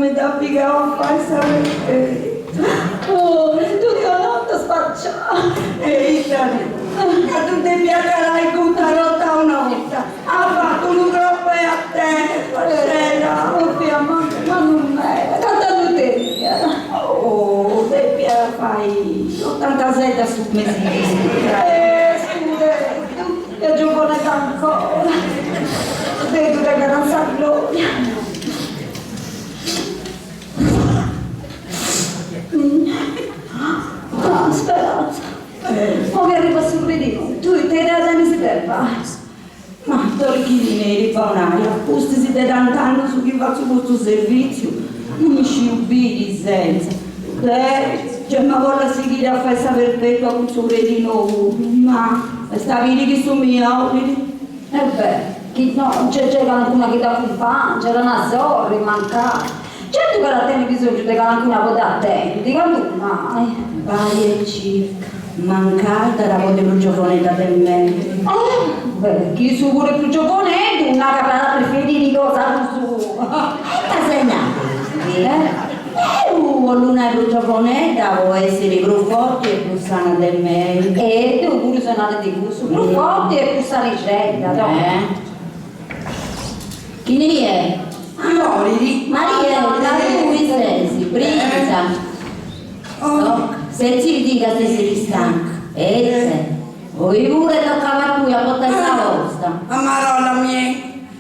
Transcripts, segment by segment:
mi dà pigliare a fare sapere. Oh, tutta la notte spacciata. E che tu ti piacerai tutta rotta una volta. Ha fatto un troppo a te, Marcella. Oh, fiamma, ma non è. Cantando te. Oh, te piace fai 87 su mese. Scusa, tu che giovane ancora. Vedo che non sa gloria. Ah, Speranza. Ma che arriva su Credino? Tu ti dai si serva? Ma torchi neri fa un'aria, apposta si dai tant'anno su chi fa su questo servizio. Non mi sciubiti senza. Cioè, ma vuole seguire a fare questa perpetua con suo Credino. Ma stavi lì che sono miei? Chi no, c'è qualcuno che dà compagno, c'era una sorra, mancata. Certo che la temi bisogno di anche una volta a te, dico mai. Vai e circa, mancata la volta più giovanetta del me. Beh, chi su pure più giovanetto, una capella preferita di cosa su. Casegna. L'una è più giovanetta, può essere più forte e più sana del me. E tu pure sei nata di gusto, più forte e più sanicetta, no? Chi ne è? Maria, la lui stessi, brisa. Se ci dica se sei stanca, voi pure toccava a lui a portare la vostra. Amarola mia,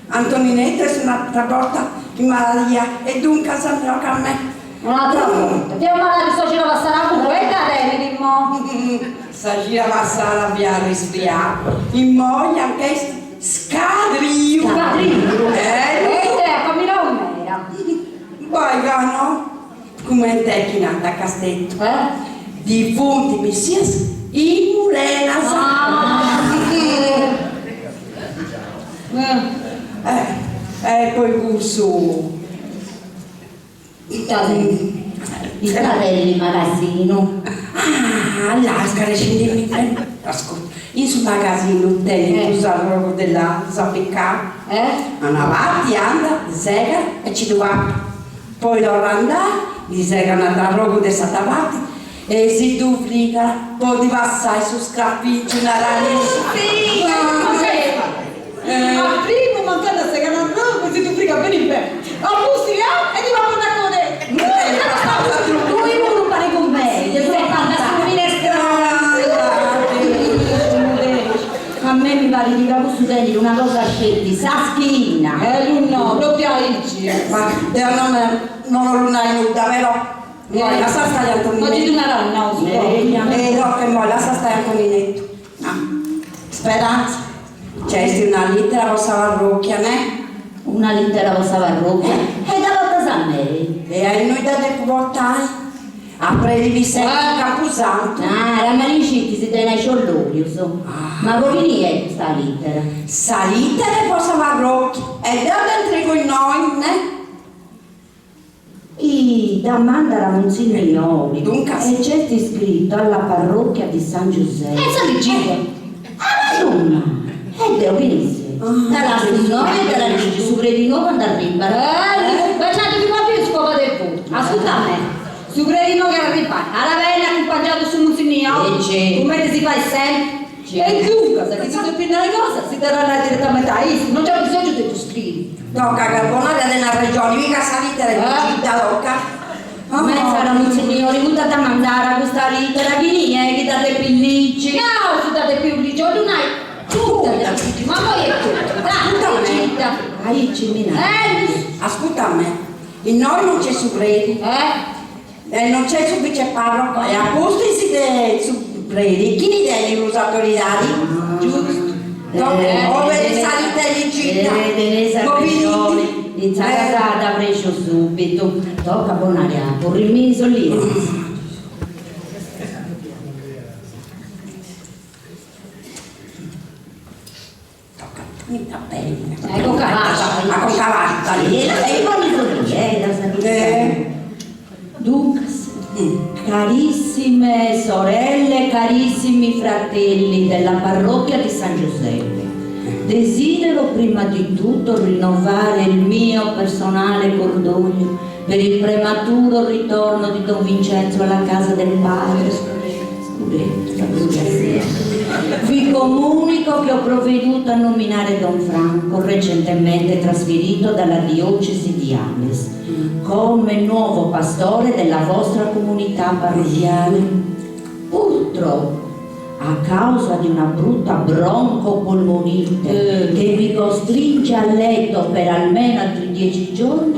Antoninetta è un'altra volta in Maria e dunque sempre a me. Un'altra volta. Che magari sto girando a stare a culo, e cadere di mo. Sta girando a stare a via rispiato. In moglie anche scadrio. Scadrio? Cammina un mera. Poi no? Come è tecnica a Castetto. Di punti messias in mulena e poi gusto i carrelli magazzino. L'ascare scendevi ascolta in sul magazzino hotel usano della zappicca avanti anda sega e ci doveva poi loro andare di sega andare a rogo del satavati e si duplica poi di passare su scrappicci una al primo mancando a sega una rogo si duplica bene in bene a bustia e ti va a portare con te lui non pare con me a me mi pare di capo su tenere una cosa scelti sa schina lui no proprio oggi ma non lo hai nuda vero? La sa stai Antoninetto. Oggi tu una donna, no, che mo la sa stai Antoninetto. Speranza. C'è una lettera vostra parrocchia, ne? Una lettera vostra parrocchia? E da volta sa me? E hai noi da te portare? A predivi sempre Camposanto. La Maricitti si tiene ai sciollori, ma come è questa lettera? Sa lettera è vostra parrocchia. E da dentro con noi, ne? Da mandare a Monsignori e c'è scritto alla parrocchia di San Giuseppe. San Giuseppe? Madonna! Devo benissimo. Dalla signora e dalla legge su Credino quando arriva. Baciatevi proprio il scopo del punto. Ascolta me. Su Credino che arriva. Alla bella accompagnato su Monsignori. Come si fa sempre? E tu, se ti doppiano le cose, si terrà direttamente a Isu. Non c'è bisogno di tu scrivi. Tocca carbonata della regione, mica salita di città tocca. Ma sarà Monsignori, non da mandare a questa lettera chi è che date pellicci? No, se date più pellicci, non hai tutta la pellicci, ma poi è tutto. Dai, città. Ascolta a me, in noi non c'è su preti, non c'è su vice parroco, e a posto si deve su preti, chi ne deve le autorità? Giusto? Ove le salite di città? Insalata preso subito, tocca buonare a un rimeso lì. Ecco cavata lì, dunque, carissime sorelle, carissimi fratelli della parrocchia di San Giuseppe, desidero prima di tutto rinnovare il mio personale cordoglio per il prematuro ritorno di Don Vincenzo alla casa del padre. Vi comunico che ho provveduto a nominare Don Franco, recentemente trasferito dalla diocesi di Ales, come nuovo pastore della vostra comunità parrocchiale. Purtroppo, a causa di una brutta broncopolmonite che vi costringe a letto per almeno altri 10 giorni,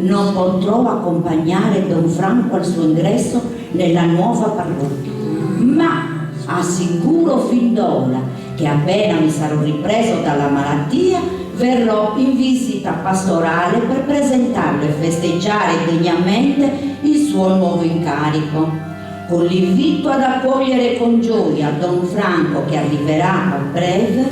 non potrò accompagnare Don Franco al suo ingresso nella nuova parrocchia. Ma assicuro fin d'ora che appena mi sarò ripreso dalla malattia verrò in visita pastorale per presentarlo e festeggiare degnamente il suo nuovo incarico. Con l'invito ad accogliere con gioia Don Franco che arriverà a breve,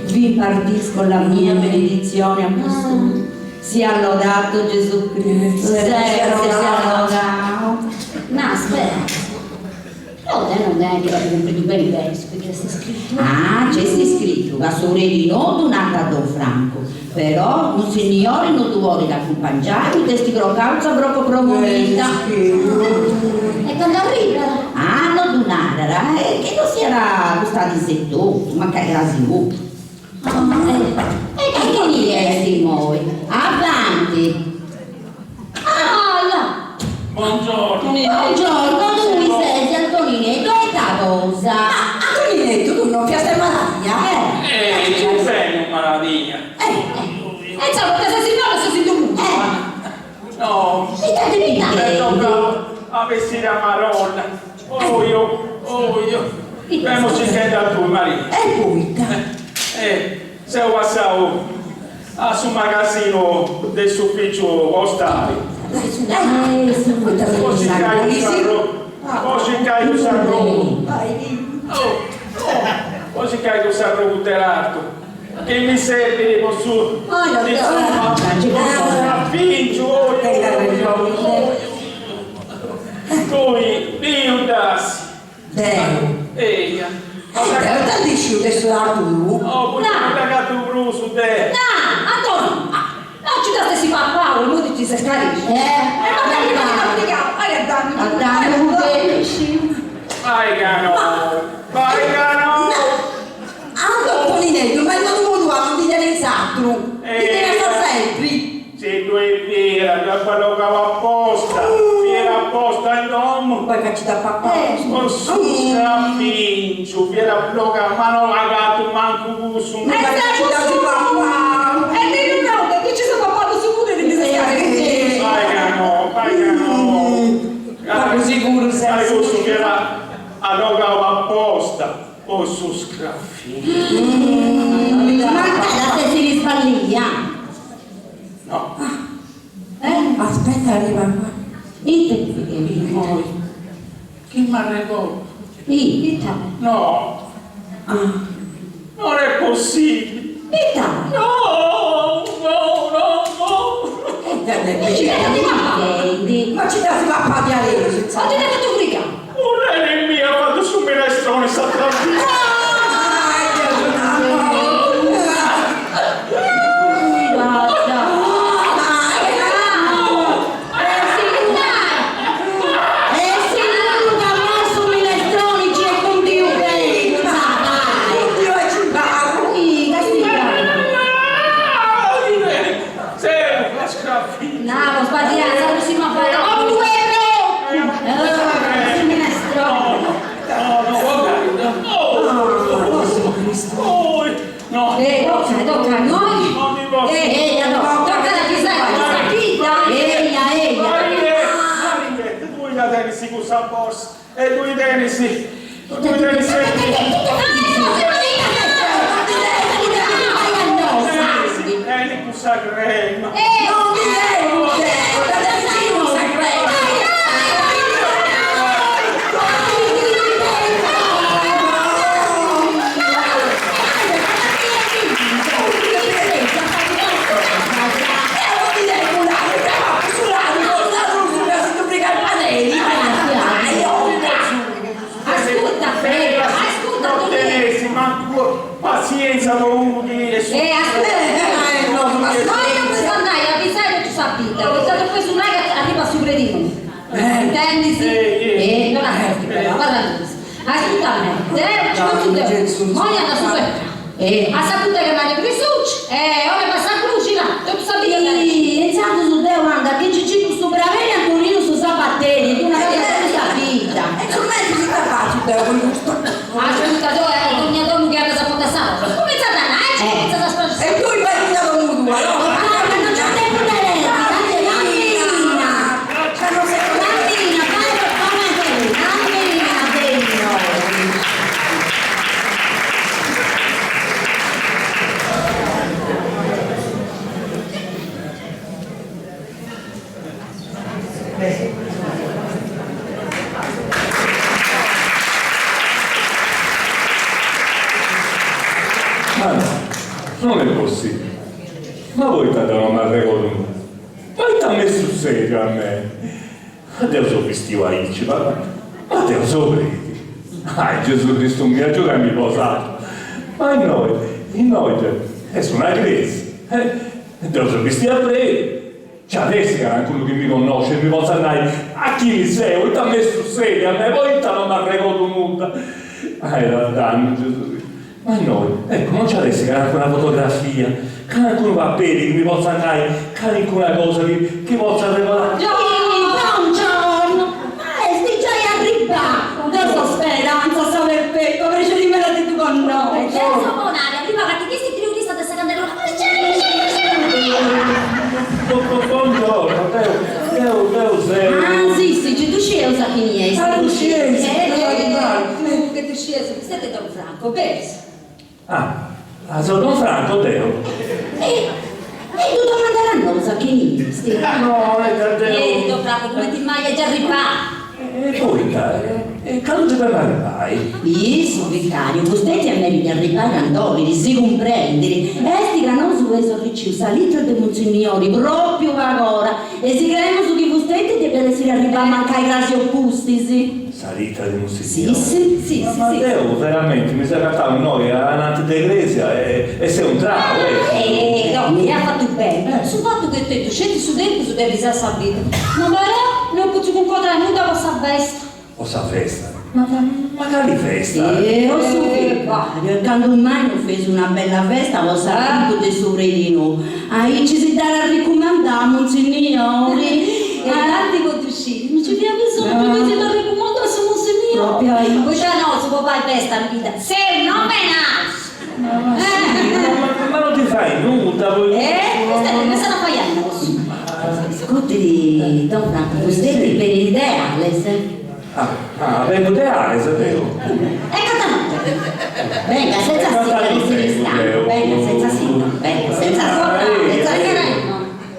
vi impartisco la mia benedizione apostolica. Sia lodato Gesù Cristo. Sia lodato. No, aspetta. No, non è che la compri bene verso, perché sta scritto. Ah, c'è scritto, la sorella non donata a Don Franco, però un signore non vuole da accompagnare, testi crocauza broco promovita. E quando arriva? Ah, non donata, che non si era stato in settore, ma che era sicuro. E che gli è, moi? Avanti. Ah, là. Buongiorno. Buongiorno, lui sei Antoninetto e da cosa? Antoninetto, tu non fiaste malattia? Ci sei malattia. Ciao, cosa si vuole se si dovuto? No. E da Mi tocca a vestire a Maronna. Io. Abbiamo cercato a tu, Maria. E poi? Se ho passato sul magazzino del ufficio postale. Poi si cade un sacro butterato che mi serve posso affingio poi io dassi eia Guarda di sciù adesso la tu. poi mi ha cagato un bruso te No, Antonio! No, ci date si fa Paolo, non ti si scarisce. Vai cano Antoninetto, ma non vuoi non ti dare il sacro. Ti deve stare sempre. se tu è vera, già quello che va apposta viene apposta in domo Poi che ci dà papà. Strapincio, viene a bloccare, ma non ha dato manco gusto. Ma che ci dà di papà. Vai cano. Ma sicuro sei. Hai gusto che era a loga apposta, o su scraffi. Ma se si risparmia? No. Aspetta, arriva qua. Poi, chi mi arregò? No. Non è possibile. No. Ma ci dà di papà di Alesi. Un re mio ha fatto su minestrone satrapiano. Tocca a noi. Tenisi con Sampors e lui tenisi con Sagrema pazienza, non dire su. Aspetta, ma io non andai a avvisare che tu sappi. Intendi? Sì. Non ascolti però, guarda tu. Ascolta a me, ci faccio te. Moglie anda su per a saputa che Mario Crisucci, ora passa a cruci là, tu sapevi che Sì, intanto su te anda che ci questo bravello Antonino su Sabatteri, tu una cosa vita. E tu metti si capace da con gusto. ascolta dove è ogni domo che ha casa porta sala. Come sta da come sta da spazio? E tu vai a un mutuo, allora. Non c'è tempo da lei, Bambina, fai come te, bambina dentro. Ma no, non è possibile. Ma voi tanto non mi arregono. Ma ti ha messo serio a me. Ma te lo so vestito a Icci, ma te lo so vedi. Ah, Gesù Cristo mi ha giocato mi posato. Ma in noi, è su una crisi. Te lo so vestito a te. C'è adesso che anche uno che mi conosce mi possa andare a chi mi sei, poi ti ha messo serio a me, poi ti non mi ha regolato nulla. Era danno Gesù. Ma noi, ecco, non c'è adesso che anche una fotografia, che anche un papelli che mi possa andare, che anche una cosa che possa regolare. Buongiorno! Sti già arrivato! Adesso speranza, sa perfetto, invece di me la tu con noi! Terzo bonale, arriva catechista e triunchista da Sacandelo. Buongiorno, Teo Zero. Ah, sì, ci tu scegli a chi ne è? Ah, tu scegli? Tu che tu scesi, siete Don Franco, perso. Sono Don Franco, Teo. E tu domanderanno sa chi ne è? No, è da Teo. Don Franco, come ti mai è già arrivato? E poi, e quando ti vai? Isso, vicario, vosteti a me di arrivare andoli, si comprendere. Esti che non su eso ricci salito de monsignori, proprio agora. E si creemo su che vosteti deve essere arrivare a mancare i rasi opposti, sì. Salita di un Sì, signore. sì. Ma Teo, veramente, mi sa che noi all'antitegresia e sei un travo, No, mi ha fatto bene. Sul fatto che te tu scendi su dentro, su devi essere sabito. Ma però, non posso incontrare nulla con questa bestia. O sa festa? Ma magari festa? Lo so, vicario, quando mai non fece una bella festa, lo saputo del sovrino. Ahí ci si darà a ricomandare, monsignori. E tanti contrusciti, non ci abbiamo bisogno, poi ti do raccomando a monsignore. Proprio ahí. Poi già no, si può fare festa in vita. Se non me Ma non ti fai nulla, questa la fai a noi. Scusi, Don Franco, vosteti per l'ideale, se? vengo ideale, sapevo. Venga, senza sigari si venga, senza sigari, venga,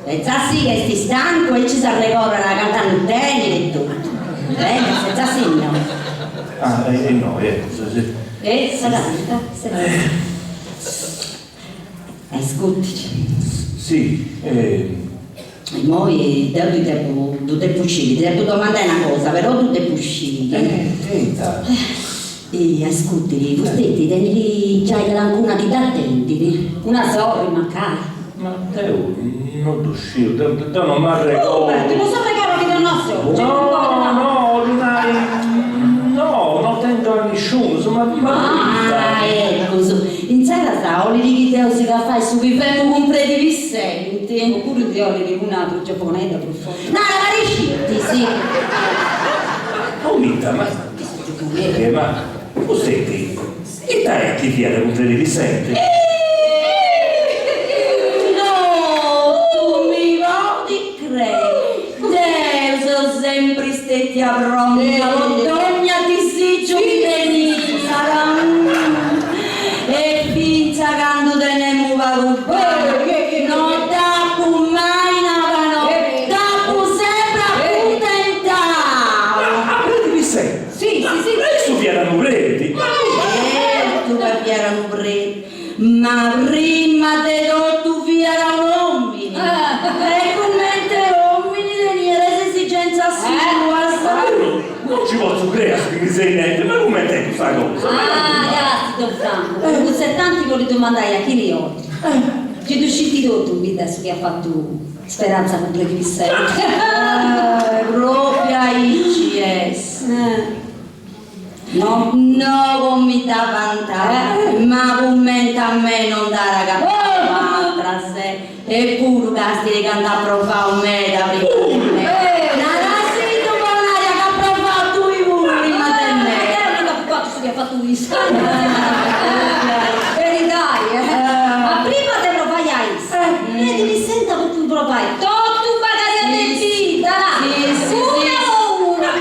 senza sigari sti stanco e ci si arregola la cantando tenere e tutto. Venga, senza sigari. E noi, ecco, sì. Ascoltici. Sì, Noi tu devi uscire, ti devo domandare una cosa, però tu devi uscire. senta. E ascolti, vosteti, tenete già l'ancuna di attenti. Una sola, mancare. Ma Teo, non uscire, te non mi arregola. Tu non so perché non nostro. No, non tengo a nessuno, insomma, Ecco, in sera sta, oli di Teo si fa fare su vivendo con predi vissenti. Oppure di oli di un altro giapponese per forza. No, la riusciti, sì. Oh, Mita, ma tu senti, e dai a chi fiata con te di sente? No, tu mi vuoi credere. Teo sono sempre stetti a pronta, donna ti si giù e finza quando te ne muova non tappo mai navano, tappo sempre accontentato. Prendi di sé. Sì. E su fiata preti. Tu per fiera un prete, ma prima te do tu fiera un uomini. E come te uomini tenere esigenza sua. Non ci posso credere che mi sei niente, ma come te questa cosa? Grazie, Don Franco. Con 70 voglio domandare a chi li ho. Ci tu usciti tutto, mi adesso che ha fatto Speranza completi di sé. Proprio ICS. No, con mi da vantare, ma commenta a me non dare capire se eppure casti che andà a provare un me da prima. La sento buonaria che ha provato tu i muri prima di me. Non ho fatto che ha fatto questo. Verità, ma prima te lo fai a Is. E devi sentire che tu provai. Tutto un bagaglio di vita, una.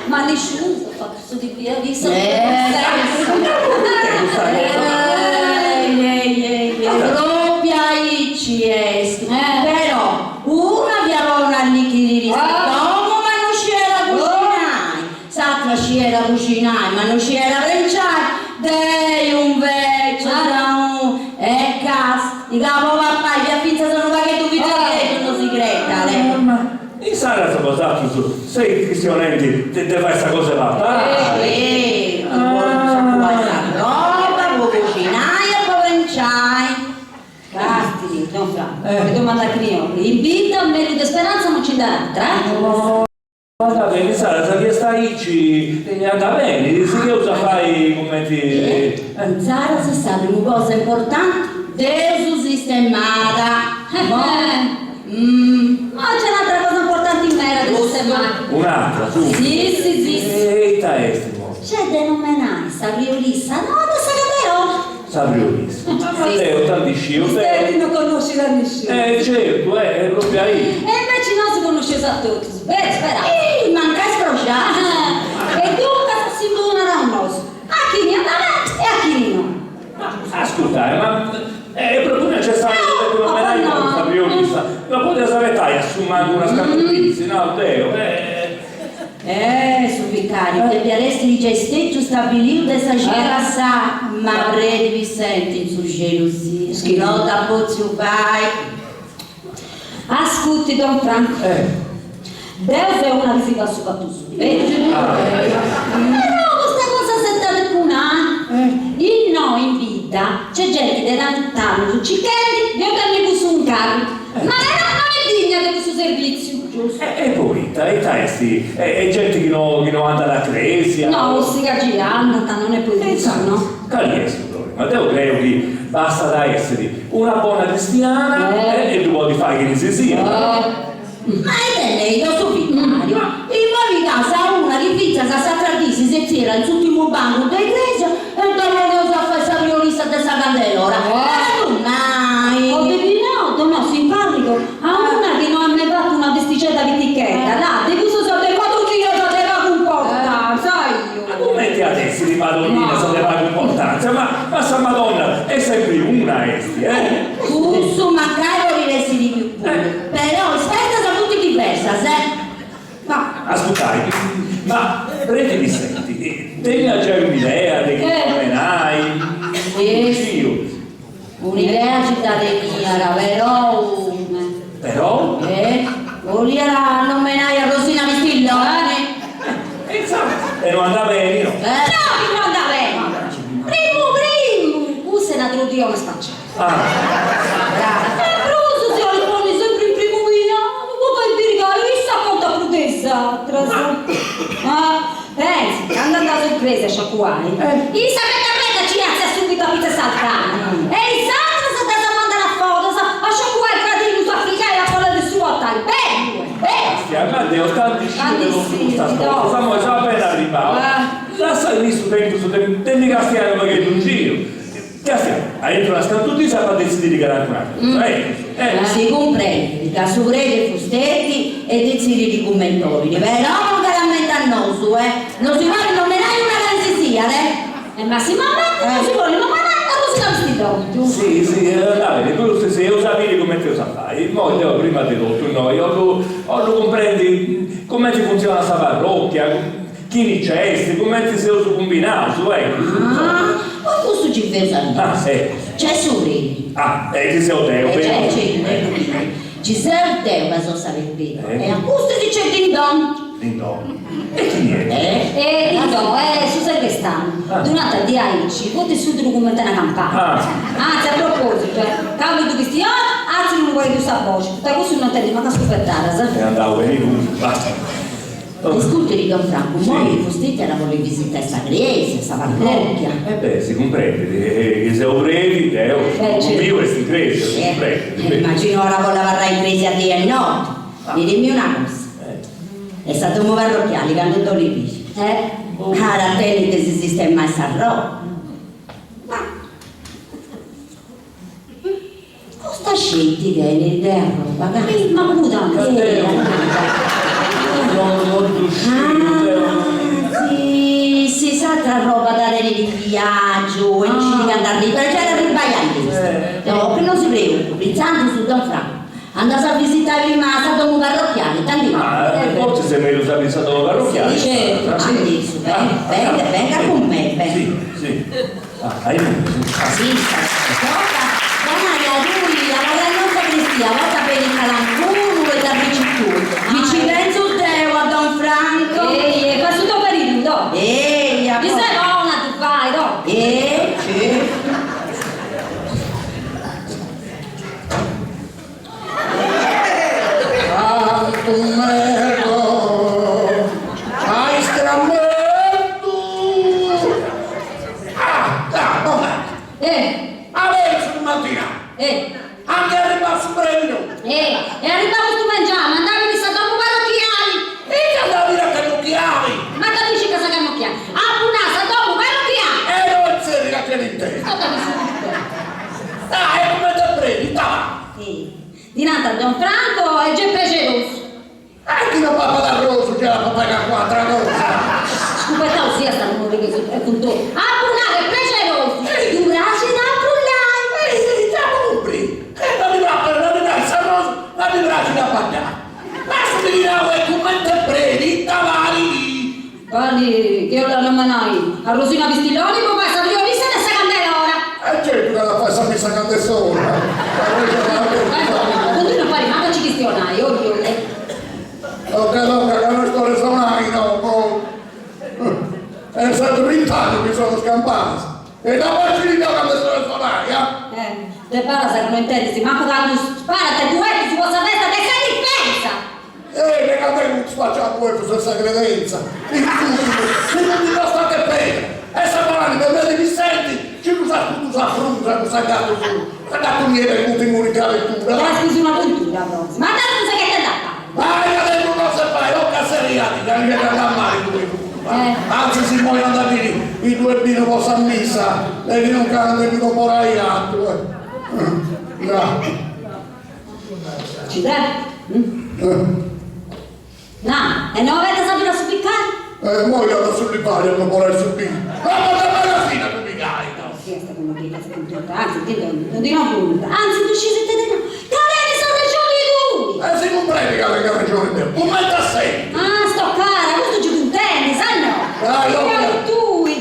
Ma nessuno ha fatto questo di via, visto? Proprio ICS. Però una vialona lì che di rischio, ma non c'era cucinare. S'altra c'era cucinare, ma non c'era prenciare. Dei un vecchio, e cast, di capo papà, gli affizza sono paghetto vita non si creda. Ma in sala sta cosa tu, sei cristianenti, te fai questa cosa là. Roba, può cucinare e può prenciare. Casti, non fa. Che domanda che io. In vita, meglio di speranza non ci dà altra. Guarda bene, Sara, se che stai ci andrà bene, se che cosa fai come ti... Sara, se sa di una cosa importante, Deus sistemata. Ma c'è un'altra cosa importante in me da sistemare. Un'altra, tu? Sì. Eita estimo. C'è denominare sta violissa, no, adesso che però. Sabrionis. Matteo, tanti scio, Te non conosci la nessuno. certo, è proprio E lì. invece non si conosce a tutti. Spera. Manca scrociare. E dunque si buona un noso. A chi ne andava e a chi no. Ascolta, ma è proprio necessario che non me ne hai Sabrionis. La potete sapere, assumando una scappellizzi, no, Teo? Su vicario, che piaresti di gesteggio stabilito dessa geraça, ma breve Vicente in su gelosia. Schilota pozio vai. Ascolti, Don Franco. Deus è una visita su Cattuso. Però questa cosa si deve punare. In noi in vita c'è gente che danno su cicchetti, io che su un carro. Ma non è digna di questo servizio. E poi, i testi, è gente che non anda alla Cresia. No, si girando, non è posizione, no? Qual è il problema? Io credo che basta da essere una buona cristiana e tu vuoi fare che ne si sia. Ma è lei, lo so vicario. In nuovi casa una che pizza sa sacratisi se c'era l'ultimo banco dell'iglesia e dopo che sa fare sta violista dessa candelora. Ho divinato, no, simpatico. A una che non ha mai fatto una vesticetta vittichetta. Là, di questo sapeva tutti io sapeva comporta, sai io. Ma come ti adesso di Madonnina se ne va l'importanza? Ma sta Madonna è sempre una Tu su mancare vorresti di più pure. Però aspetta sono tutti diversa, Ma ascoltai, ma prendi mi senti, te già un'idea di che nominai? Un'idea cittadina, però voleva nominare a Rosina Vistillo, E non andava bene, no? No, che non andava bene. Primo. Questo è una trudione spacciata. Bruso se lo pone sempre in primo vino, non può fare il regalo, chissà quanta prudezza. Pensi, andando a sorpresa a sciacquare. Chissà che tapeta ci alza subito a pizza saltare. E il santo si deve mandare a foto, a sciacquare il gradino su africano e a quella del suo taglio. Ma devo tanti scimmie con questa cosa, siamo già appena arrivati. Lascia lì su dentro, tendi Castiano perché è un giro. Castiano, hai dentro la scantutizia e fa decidere che era una si comprende, il caso prete, fustetti e decidi di commentori. Però non veramente annoso, non si vuole nominare una canzisia, Ma si non si vuole nominare Sì, dai, tu se io sapere come te lo saprai, io prima di tutto, no, io comprendi come ti funziona questa parrocchia, chi ne c'è, come ti sei uso combinato, poi questo ci pensa c'è Suri. Ci sei Teo, ci sei Teo, ma so sapere bene. E a questo si c'è Dindon. Dindò. E chi è? Dico, su Servestano, durante di Aici, pote su documentare una campagna. Anzi, a proposito, cambio di vestito, anzi non vuoi più sta voce, tutta cosa non te ne manca scopertare, sai? E andavo venire, basta. Ascolti di Don Franco, voi vostiti era voler visitare questa chiesa, questa parrocchia. Si comprende, che se ho brevi, Deo, io questi inglesi, si comprende. Immagino ora voleva in crisi a dia e notte. Mi dimmi una cosa. È stato un parrocchiale quando tu li dici. Cara te che si sistema sta roba. Ma cosa scetti che è l'idea roba? Ma come si sa tra roba da tenere di viaggio e ci di andare lì, perché era per sbagliare. No, che non si preoccupi, intanto su Don Franco. Andate a visitare il Masa dopo parrocchiale, tanti forse se me lo sa pensato dopo parrocchiale. Certo, adesso, venga con me, Sì. Hai visto? Sì, lui, la nostra cristiana, volta per il calanculo e da vicino. Ci penso te, a Don Franco. Fa tutto per il nudo. Mi sei buona, tu fai, no? Sì. Anche arriva su premio! E arrivavo tu mangiamo, andavi di dopo parrocchiali! E che andavi a cannocchiali! Ma tu dici cosa cannocchiali? A punasa dopo parrocchiali! E non sei a che ne te! Dai, come te prendi, dai! Dinanzi a Don Franco e Geppe Geloso! Anche una pappa d'arroso che la papà che qua altra cosa! Scopertavo sia sta numero che è con te! A punare e Geloso! Tu braci da pullare! La vibraci da pagliare! Basta di dire come te prendi, tavali! Guardi, che io la manai! A Rosina Vistilloni, poi passa io lì se ne sa candelora! Certo che la fai sapere sta candelora! Continua a fare, mandaci questionai, io. Ok, che non sto resonando, no! È stato 20 anni che sono scampato! E da oggi di quando sto resonando, Te parla se non intendi, manco quando spara te duetti su questa testa che sei difesa! che cade non spaccia a voi per questa credenza! Il futuro, non ti basta che bene! E se parlando per me di senti, ci usa frutta, cosa gatto su! Sta gatto niente che non ti comunicare tu, Ma scusi una cultura proprio! Ma te non sai che te dà! Vai, adesso non si fai, ho casseriati, che non viene a male tu! Anzi si muoiono da bini, i due bini posso a messa, e chi non canta di comorai altro. No. Ci deve? No, e non avete saputo a spiccare? Muoio da sull'Italia non vorrei subire. Ma la fine tu mi cari, no? Anzi, non dirò più, anzi tu ci siete dentro, che sono ragioni tu! Si comprende che avete ragione te, un metro a sei! Ah, sto cara, questo ci puntendi, sai no?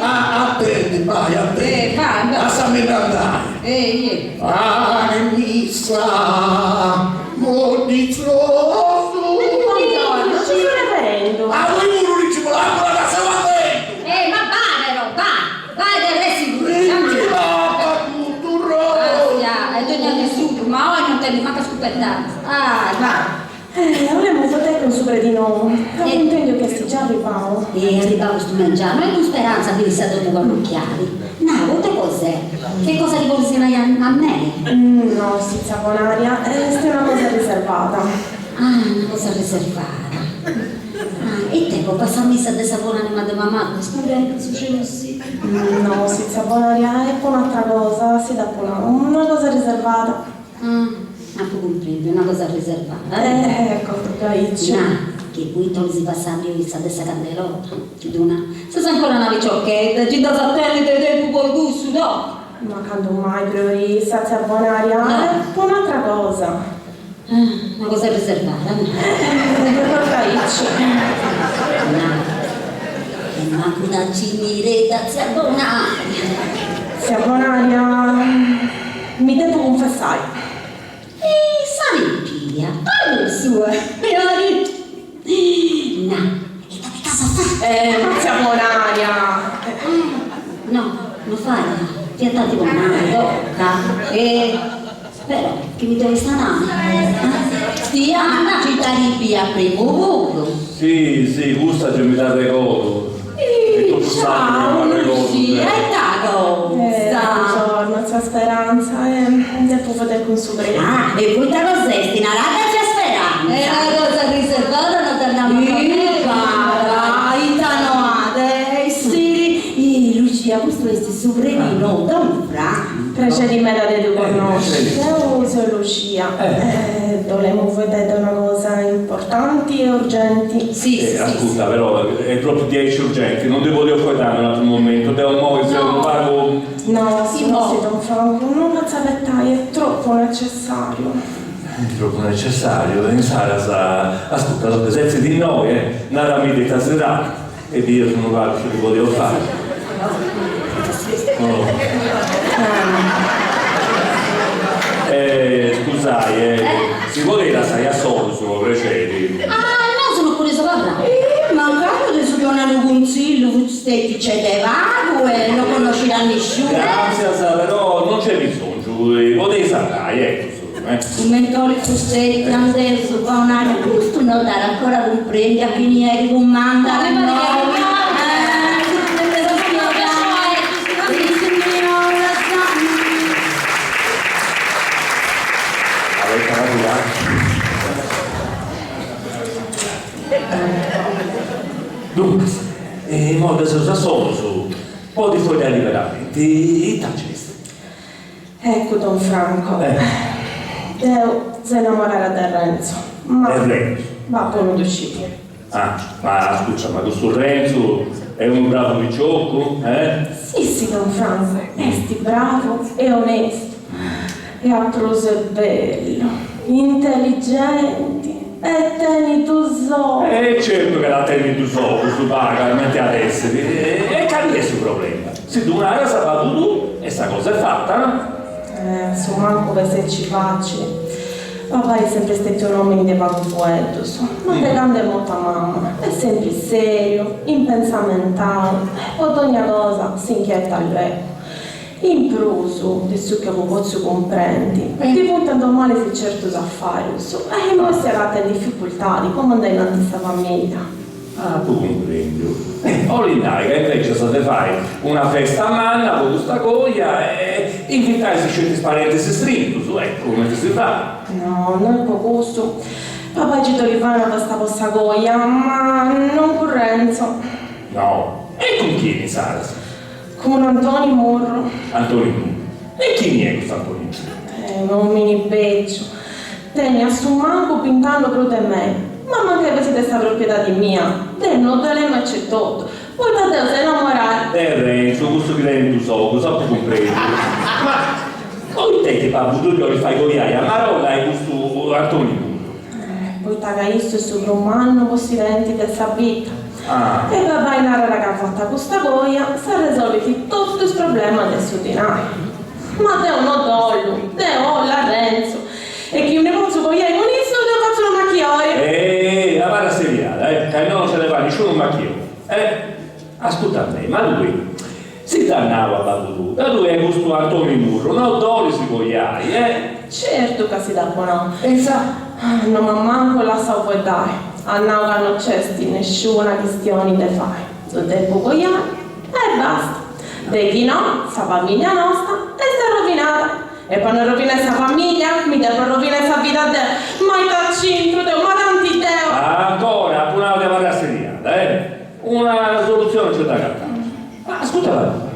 Attendi, vai, attendi. Vai. Lasciami andare. Che mi sa moltizioso. Non ci sto referendo. Lui non dice la casa va dentro. Ma vai del Ci va tutto rosso. e tu non nessuno, ma oggi non te ne manca scopertato. Va. Volevo vedere un supredino. Intendo che si già arrivavo. Arrivavo sto mangiando e con speranza di essere dopo parrocchiali. No, te cos'è? Che cosa rivolgerai a me? No, si saponaria, questa è una cosa riservata. Una cosa riservata. E te può passare a messa di saponare ma di mamma? Scusa, succede così? No, si saponaria è poi un'altra cosa, si dà poi una cosa riservata. Ma tu comprendi, una cosa riservata. Ecco, capisci. Che poi tolsi passare io questa dessa candelota. Se sei ancora una viciocchetta, ci da satellite del tuo poi gusto, no? Ma quando mai priorista, saponaria è poi un'altra cosa. Una cosa riservata. Capisci. E manco da cimiretta, saponaria. Saponaria, mi devo confessare. Savi pia, parlo sua, no, Zia Bonaria. No, non fai, ti è tanti buonari, tocca. Però, che mi devi stanare? Stia, ci taribi a primo voto. Sì, gusta che mi dà regodo. Ciao, Lucia, Buongiorno, zia Speranza, devo vedere con suo prego. Ah, e poi te lo sei, stinarata c'è Speranza. È una cosa riservata, non torniamo a fare. Itanoate, sì, Lucia, questo è suo premino, da un franco. Precedi me da te conosci. Io sono Lucia. Dovremmo vedere una cosa importanti e urgenti. Sì. Ascolta, però è proprio 10 urgenti, non devo riaffrettare un altro momento, devo muoversi, No. non pago. No, Sì, sì, no. Don Franco, non azzavettai, è troppo necessario. È troppo necessario, Sara, ascolta, lo presenza di noi, nada mi detta sera, e io sono qua, ce li volevo fare. Scusai, si voleva sai a solo solo precedi. No, sono curioso parlare. Mancano adesso che una consiglio, stetti c'è de vago e non conoscerà nessuno. Grazie, però non c'è bisogno, potevi sapere, ecco. I mentori costetti adesso fa un'aria giusto notare ancora comprende a chi ne comanda Ma le mi pare nuove. che Dunque, mo adesso già sono su un po' di fogli liberamenti, tacesti. Ecco, Don Franco. Devo si innamorare da Renzo. Ma Renzo? va buono d'uscire. Ma scusa, ma questo Renzo è un bravo picciocco, Sì, Don Franco, esti bravo e onesto. E a proso è bello, intelligenti e tenitoso. Certo che la tendi tu solo, questo paga, metti ad essere, e cambia il suo problema. Se tu una cosa fa tu, e sta cosa è fatta, no? Su manco per se ci facile. Papà è sempre stato un uomo di vago poeto, ma te grande molto a mamma. È sempre serio, impensamentale, ad ogni cosa si inchieta al greco. In pruso, adesso che lo posso comprendi, ti puntando male se certo affari, e noi si errata in difficoltà di come andare in questa famiglia. Tu comprendi. Olinai, che invece se te fai una festa a manna con questa coglia e invitare se certi parentesi strinti, ecco come ti si fa. No, non è poco. Papà ci doveva fare questa vostra coglia, ma non con Renzo. No, e con chi, Sara? Con Antonio Morro. Antonino. E chi è questo Antonino? Un mini beccio. Teni a su manco pintando pro de me. Ma manca che siete sta proprietà di mia. Non te l'hai mai accettato. Poi da te sei innamorato. Renzo, questo che lei tu so, cosa tu comprendi? Ma poi te che parli tu che li fai con a Marolla e questo Antonino? Poi tagaisto e sopra un anno così venti del sa vita. E papà in area che ha fatto questa gioia, si è risolto tutto il problema del suo denaro. Ma te non dollo, te ho la Renzo. E chi ne posso cogliere con isso, te faccio una macchiaia. La para seriata, che non ce ne va nessuno macchio. Ascolta a me, ma lui si dannava a Babudù, da lui è questo Antonio Murro, non dove si cogliai, Certo che si dà buono. Non mi manco la so puoi dare. A noi che non c'è nessuna questione da fare. Lo devo cogliare e basta. De chi no, sa famiglia nostra e sta rovinata. E per non rovinare questa famiglia, mi devo rovinare questa vita a te. Ma il centro, ma tanti deo. Ancora, una volta para seriata, una soluzione c'è da cattare. Ma ascolta,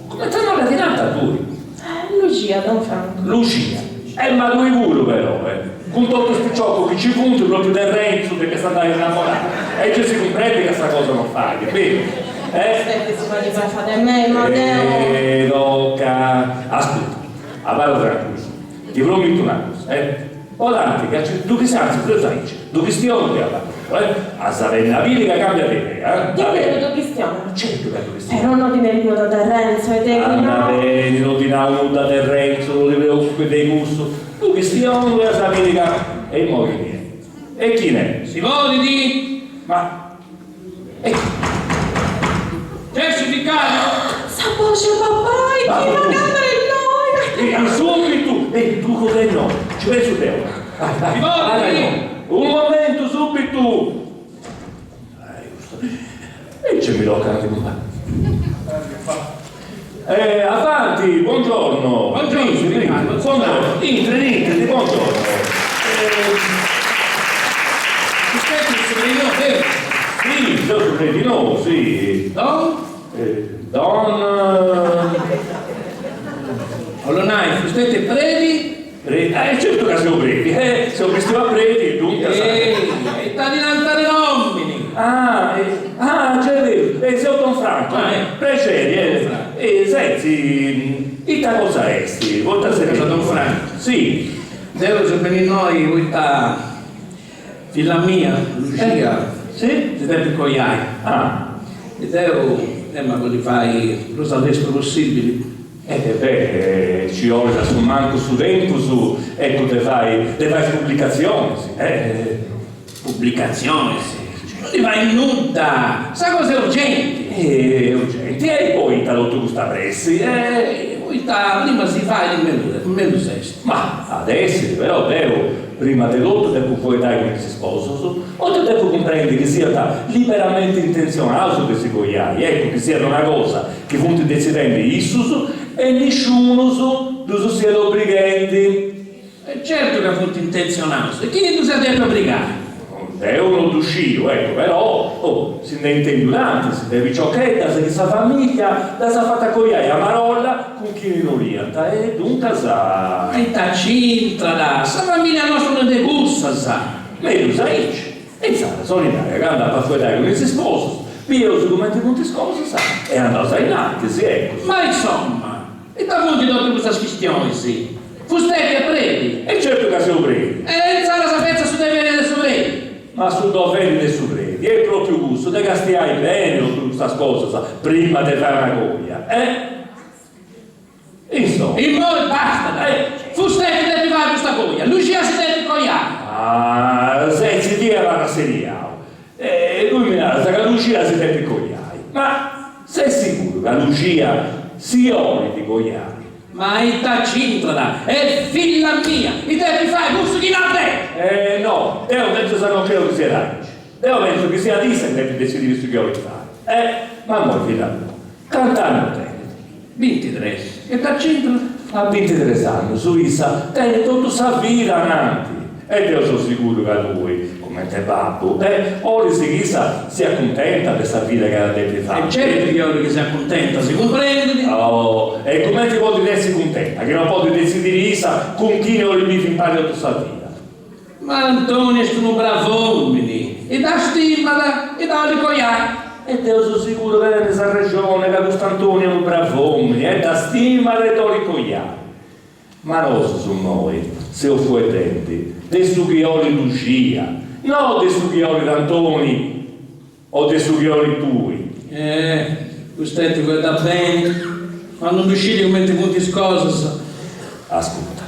come ti hanno ratinata tu? Lucia, Don Franco. Lucia, ma lui pure però, con tutto questo ciocco che ci punti proprio del Renzo che sta andando innamorato. E ci si comprende che questa cosa non fa, capito? Si fa fare me, ma deo. Tocca. Ascolta, a parlo tranquillo, ti prometto una cosa, Olante, che tu che sai, tu sai, tu cristiano che ha sapenna vita che cambia te, Io credo cristiano. Certo che tu cristiano. Non ho dimenticato da Renzo e te Anna bene, non ti dà nulla del Renzo, non ti preoccupi dei gusti. Tu cristiano e la vita e i mogli miei. E chi ne? Si vuole di? Ma... E chi? c'è papà, chi va a cambiare noi? Subito! Tu cos'è no? Ci vai su te ora. Vai. Un momento, subito! E c'è mi tocca anche qua. Avanti, buongiorno. Buongiorno. Entri, buongiorno. Sì, sono Sovredino, sì. Allora, siete brevi? Certo che siamo brevi, siamo vestiti a brevi, dunque... E sta dinanzi nomini. C'è vero, sei Don Franco, precedi, senti, ita cosa esti? Volta se ne Don Franco? Sì. Devo sapere noi, questa figlia mia, Lucia, sì? si deve cogliare. E devo, ma quelli fai lo stesso possibile. Ci vuole su manco su dentro, ecco, te fai pubblicazioni, Pubblicazioni, sì. Non ti vai in nuda, sa cose urgenti. Urgenti, e poi l'autobus sta pressi, Prima si fa il menu sesto. ma adesso però prima dell'otto devo poi dare come si sposo, o te devo comprendere che sia liberamente intenzionato che si cogliai, ecco, che sia una cosa che punti decidendo issus e nessuno tu sia obbligati. E certo che appunto intenzionato, e chi tu si deve obbligare? È uno d'uscito, ecco, però si ne intende durante, si deve ciocchetta, se questa famiglia la sa fatta cogliare a Marolla con chi non orienta, e dunque sa... E ta cintra, sa famiglia nostra non degusta, sa. Ma io sai, e sa, la solitaria che andava a fuori con i suoi sposi, via i documenti con i sposi, sa, e andava in avanti, sì, ecco. Ma insomma, e da punti tutte queste questioni, sì. Fustetti a brevi. E certo che siamo brevi. E sa la sapezza su dei veri del brevi. Ma su doveri del supremi, è proprio gusto, te castiai bene su questa cosa, sa, prima di fare una coglia, Insomma. Il moro basta, Fustetti deve fare questa coglia, Lucia si deve cogliare. Se si dia la rasseria, lui mi dà che Lucia si deve cogliare, ma sei sicuro che Lucia si ori di cogliare? Ma il tacintra, è figlia mia, mi devi fare gusto di notte! No, io penso che non credo che sia Raici. Io penso che sia Disa che deve decidere su che vuoi fare. Ma mo figlia mia, cantando te. 23. E tacintra? A 23 anni, su Isa, tiene tutta sa vita avanti. E io sono sicuro che lui, come te babbo, ora si chissà sia contenta di questa vita che la deve fare. E certo che io che sia contenta, si comprende? E come ti puoi essere contenta? Che non puoi decidere Isa con chi non li vivi in pari tutta questa vita. Ma Antonio sono bravo uomini, e da stima e da ricogliare. E io sono sicuro che è questa ragione che questo Antonio è un bravo uomo, e da stima e da ricogliare. Ma non su noi, se ho fuetenti, dei sughioli Lucia, non dei sughioli d'Antoni o dei sughioli tui. Questo guarda bene, quando non uscite come ti punti cose. Ascolta,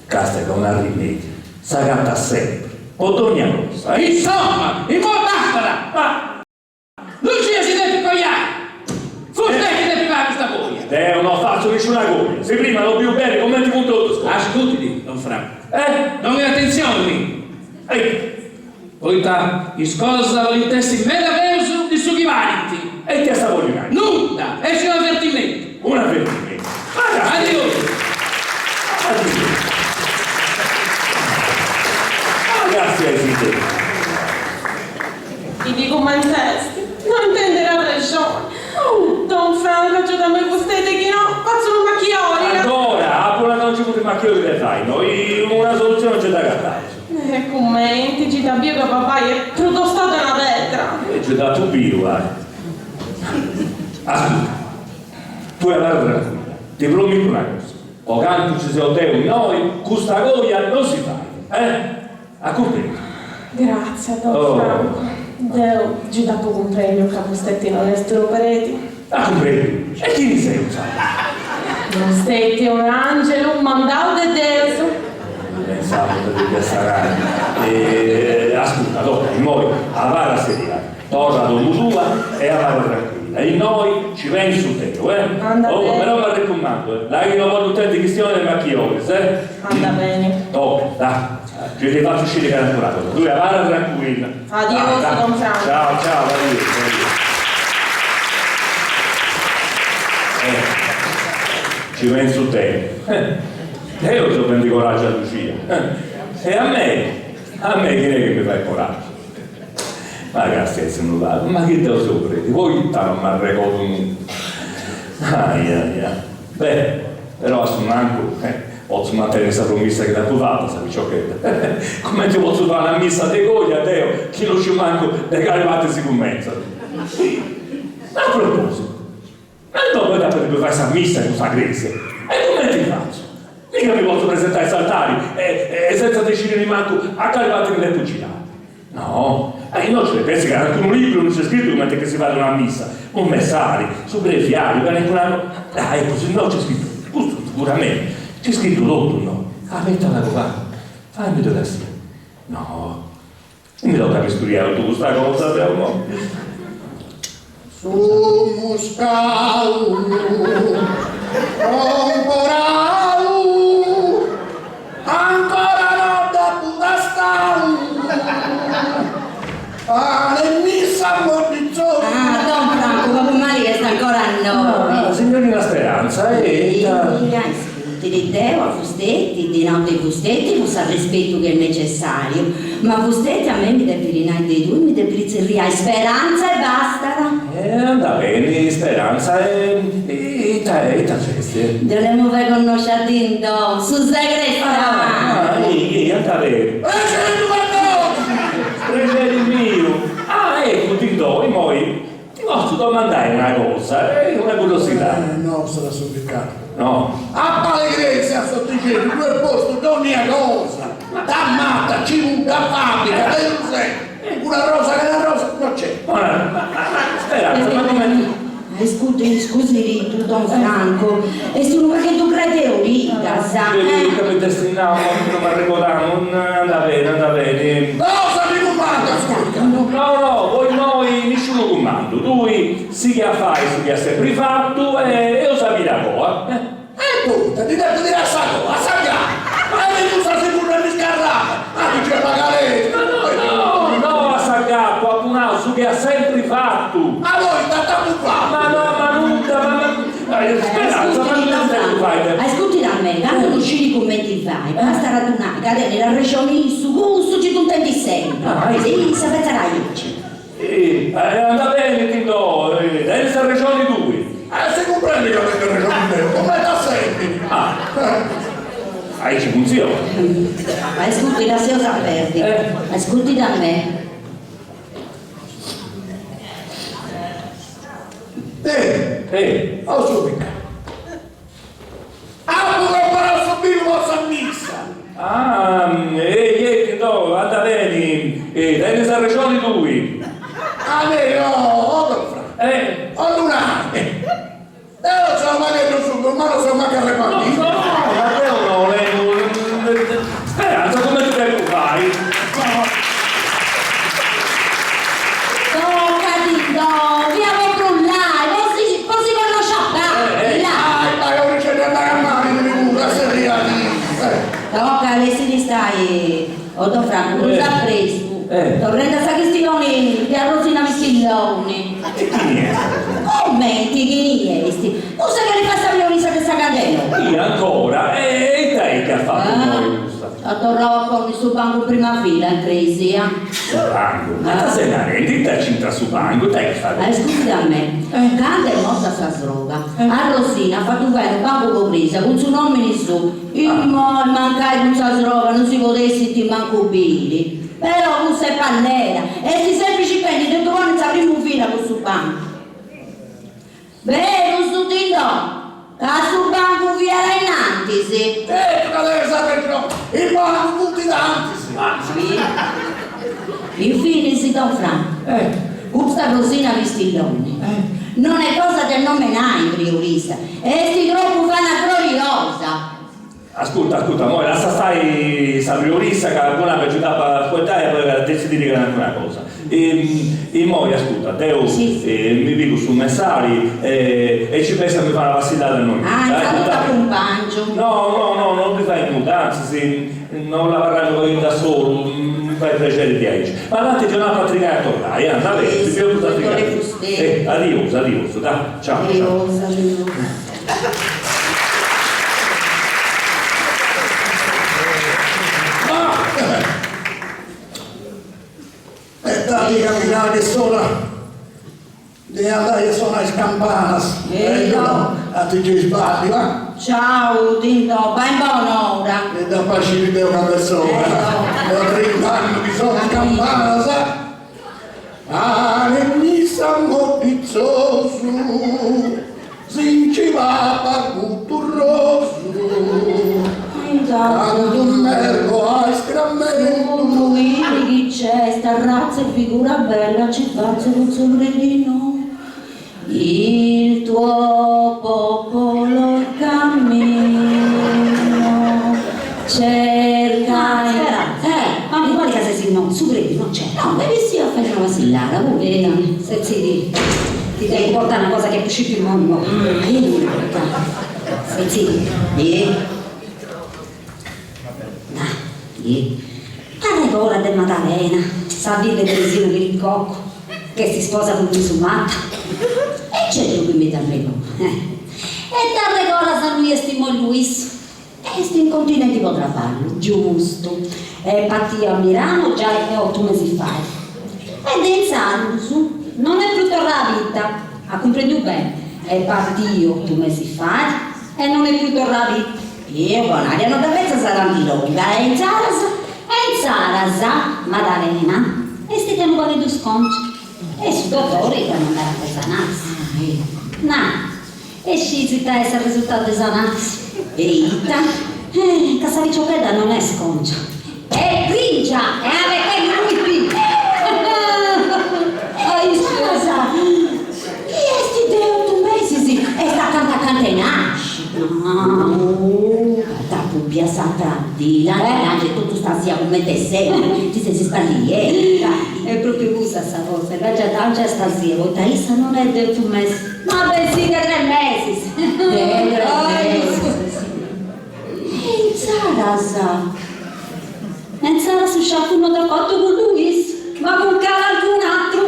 questa è una rimedio, sa canta sempre, o ogni cosa. Insomma, in modo basta! Lucia si deve cogliare! Fustetti deve fare questa coglia! Non faccio nessuna coglia, se prima lo più bene, come ti punto tutto scuola. Ascolti, Don Franco. Non mi attenzione! Poi iscosa in testi meraviglioso di sughivanti. E ti stavo ordinando? Nulla, è un avvertimento. Un avvertimento. Addio. Grazie ai figli. Ti dico manifesti, non intenderà ragione. Don Franco, giù da me vostete che no, faccio un macchioli. Ancora, appena non ci potete macchioli che fai, noi una soluzione c'è da cattare. Commenti, ci da bio che papà è piuttosto una vetra. E c'è dato bio, Ascolta, tu hai la tranquilla, ti prometto una cosa. O canto ci siamo te noi, questa goglia non si fa, A comprendere. Grazie, Don Franco. Devo giù da poco un premio che vostete non estero pareti. A comprendere. E chi ne sei usato? Vostete un angelo, un mandato di Dio. Pensavo di essere ascolta, dopo, noi avara seria, torna dopo tua e avara tranquilla, e noi ci penso te, Anda Oh, bene. però mi raccomando, dai che non voglio tutti questioni dei macchioni, Anda bene. Oh, dai, ci ti faccio uscire caraturato. Tu vai tranquilla. Adios, Dai. don Franco. Ciao, ciao, addio. Ci penso te. Io ci prendi coraggio a Lucia. E a me chi è che mi fai coraggio? Ma che stessa non va, ma che te lo sopredi? Voi non mi arrecoto nulla. Beh, però a Sunanco posso mantenere questa promessa che ti ho fatto, sai ciò che come ti posso fare una messa di goglia a Teo, che non ci manco le caravate si comincia. A proposito, ma dopo da per fare questa messa con questa gresia, e come ti faccio? Mica mi posso presentare ai saltari e senza decidere manco a caravate che le cucinate. No, io ce ne pensi che anche un libro non c'è scritto come che si fa una messa, un messaggio, su breviario, ecco, se no c'è scritto, sicuramente, c'è scritto tutto, no? Aspetta una cosa, fammi dove sia. No, non mi tocca studiare tu questa cosa, però no. Su Muscau, comporau, ancora non da Budastau, le missa mordizzone. Ah, Don Franco, ma come mai sta ancora a noi? Signorina Speranza, Di Deo a Fustetti, di notte ai Fustetti, non sa il rispetto che è necessario. Ma Fustetti a me mi deve rinare dei due, mi deve rizzerriare Speranza e basta. anda bene, Speranza e taceste. Dovremmo aver conosciuto in Don, su segretario. Anda bene. Prendere il mio. Ecco, ti do, e poi ti posso domandare una cosa, una curiosità. No, sarà supplicato. No. A Pallegrezia sto dicendo, due posti, ogni cosa. Da matta, ci da fabbrica, non sei. Una rosa che una rosa non c'è. Speranza, ma come... Scusi, tu Don Franco, e sono perché tu credi Rita, sa? Io capite, no, non mi arrecodavo, anda bene. Cosa mi comanda, ascolta? No, voi noi nessuno comando, lui si che fai, si che ha sempre fatto e io sapevo la cosa. Punta, ti devo dire a sacco, a sagliare. Ma tu sta sicuro che mi scarrata. Ma tu c'è pagare. No, a Sagappo, a Punao, che ha sempre fatto. Ma voi state a buffare. Speranza, ma non te fai. Ascolti da me, quando non scegli commenti vai, basta radunare, cadere nella regione su gusto, ci contenti sempre. Sì, sapete ragazzi. Anda bene, ti do, dai le regioni due. Se comprendi che avete ragione te, come da sempre. Ci funziona. Ma ascolti da se lo saperti, ascolti da me. Ho subito. Pure però subire vostra missa. Ti do, anda bene, dai le regioni due. A me, ho lunare. Io sono magari non sono, ma non sono manca repartito. Speranza, come ti devo fare? Toccati, via a brullare, così conosce Dai, ora c'è da andare a mare, devi pure essere lì. Tocca, vestiti stai, Don Franco, non sa presto. Torrendo a Sacristiloni, di Arrosina Vistilloni. Commenti, chi niesti? Tu sai che li fa sapere Lisa che sta cadendo? Io ancora, e te che ha fatto noi questa? Attorrava con il suo banco in prima fila in crisi, Su banco? Ma te sei una rendita cinta su banco, te che fai? Scusi a me, quando è morta sta sroga, a Rosina ha fatto un banco con presa, con suo nome in su, il mancai con sta sroga non si potesse ti manco bene. Però questa è pannera e si semplici pendi detto che non sapremo un filo con sul banco. Beh, non sto dicendo, che sul banco via là innanti, sì. Tu che devi sapere, il banco tutti davanti. Infine, si Don Franco, questa Rosina Vistilloni, non è cosa del nome nai, priorista, e sti troppo fa una gloriosa. Ascolta, mo lascia stare sta priorista che alguna per giocare a ascoltare e poi decidere che è una cosa. E mo, ascolta, Teo, mi dico sul messari e ci pensa a mi fare la vacillata a noi. Saluta compagno. No, non mi fai nulla, anzi, se non la varranno io da solo, mi fai piacere di aici. Ma andate di una patrigata a tornare, andate, si più tutta adios, dai, ciao. Adios. Dai camminare che sono devi andare a suonare le campane a te ci sbagli, va? Ciao, Dino, vai in buon'ora. E da facile devo cambiare sopra da 30 anni che sono in campana, sa? Mi sanno pizzoso si ci va culturoso quando un merco a scrammento Chi c'è, sta razza e figura bella, ci faccio un sorridino. Il tuo popolo cammino cerca. Ma mi quale casa si no? Su credi, non c'è. No, devi sì a fare una vacillata, se ti devi portare una cosa che è uscita in mondo. La regola del Maddalena, sa dire Teresina di Riccocco, che si sposa con Musulmana. E c'è lui che mi dà regola. E da regola sa lui e stimo Luis. E sti incontinenti potrà farlo, giusto. E partito a Milano già 8 mesi fa. Ed è in Salus, non è più tornato la vita, ha compreso bene. È partito 8 mesi fa e non è più tornato la vita. Io buonaria non deve sarà di lunga, è in Sarasa, Maddalena, e stiamo con i due sconci. E su dottori che non andare a pesanarsi. No, e scizita è il risultato esanarsi. Eita, Casariccio Chedda non è sconcia, è grigia, e avete lui qui. Sarasa, chi è sti 8 mesi? E sta cantando in asci. Da pubbia santa di là, tutto sta sia come te sei, ti sei sbagliata. È proprio questa cosa, già sta sia, Taisa non è del tuo mese, ma bensì da 3 mesi. E in Sarasa usciamo uno da fatto con Luis, ma con qualcun altro.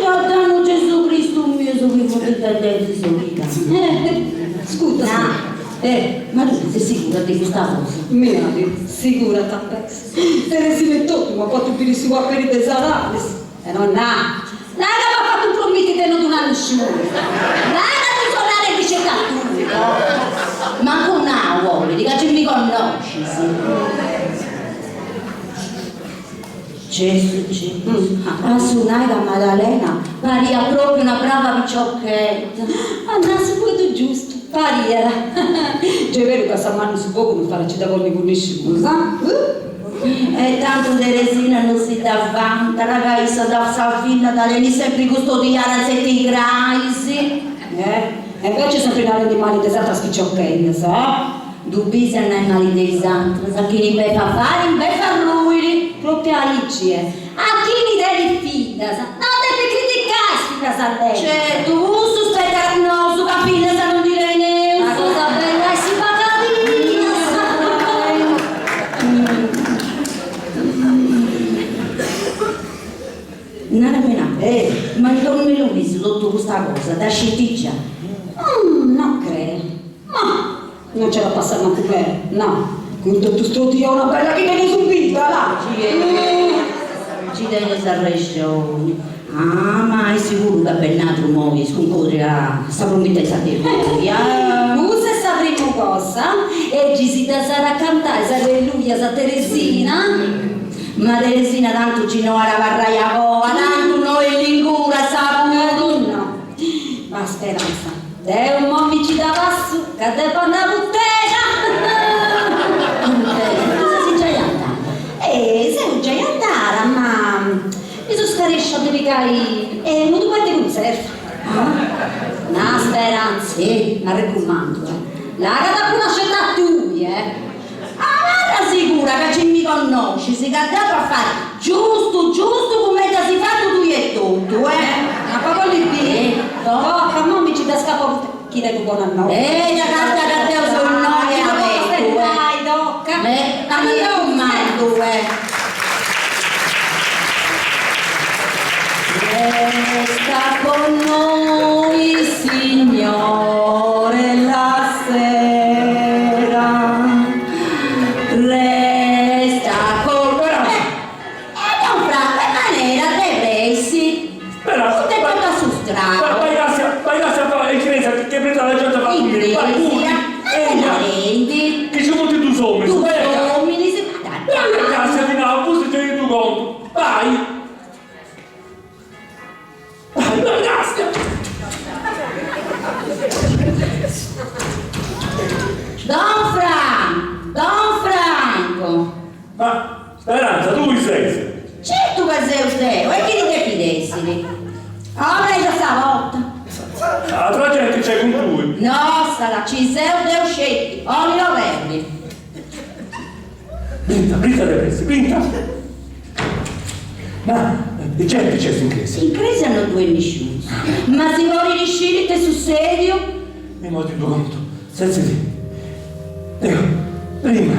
Io danno Gesù Cristo mio, so che potete di solita. Scusa, ma tu sei sicura di questa cosa? Mia, sicura Tapex. Teresina e tutto, ma fatto più di sua per i tesarales. E non ha. Nada mi ha fatto un prometti che non ha nessuno. Nada di suonare di cercatura. Ma con una vuole, dica che mi conosci, Gesù, a suonare la Maddalena paria proprio una brava picciocchetta. Andasse pure giusto, pariera. Già è vero che sta mano su poco non fa la città con nessuno, sa? E tanto Teresina non si dà vanta, ragazza da Salfina, da lei sempre custodiare se ti graisi. E invece sono finale di mali tesata spicciocchetta, sa? Dubbi se non è mali tesata, sa chi li beffa fare, in beffa lui, proprio alici, a chi mi devi fida, sa? Non devi criticare, spiega sa lei. Certo, un sospetta, no, su capire se non dire niente. Ma cosa bella e simpatica. Non è appena, ma non me l'ho visto tutto questa cosa, da scientia. Non credo, ma non ce la passa manco bene, no. Con tutto sto Dio una bella che viene subita, là. Ci deve stare ragione. Ah, ma è sicuro che per nato muovi sconcorrerà sta promettezza di lui. Usa sta prima cosa e ci si da sarà a cantare, sa alleluia, sa Teresina. Ma Teresina tanto ci non la varraia voa, tanto noi l'ingura sa no. Ma speranza. Te un mommy ci dava su, che te fa una puttana! Cosa si già andata? Se già andata, ma mi sono scarisciato di picare e non dovete conserva. Una speranza, mi raccomando, la che da una scelta tu, Ah, sicura che ci mi conosci, si cantato a fare giusto come si fatto tu e tutto, Ma proprio lì, no, ma mi ci da scappo chi ne tu buona no. da carta da te sul nome a me, Dai, tocca. ma io mando, Resta con noi, Signore, la sera. Resta con noi. Don Franco, in maniera te pressi. Però, Te porta su strada. vai a in chiesa che prenda la gente a fare In vai iglesia, e ne che ci monti tu sommi, tu vai uomini, si a casa di là, poi ti rendi tu conto, vai, Gastia. Don Franco. Ma, Speranza, tu chi sei? Certo che sei Eusteo, e chi ti chiedessili? Ora già stavolta. Altra gente c'è con lui. No, sarà ci sei Eusteo scetti, oli verdi. Brinta le presse, brinta. Ma, e gente c'è in chiesa? In crisi hanno due nisciuti, ma si vuole riscire te sul serio? Mi moti due conto, senza di. Ecco, prima,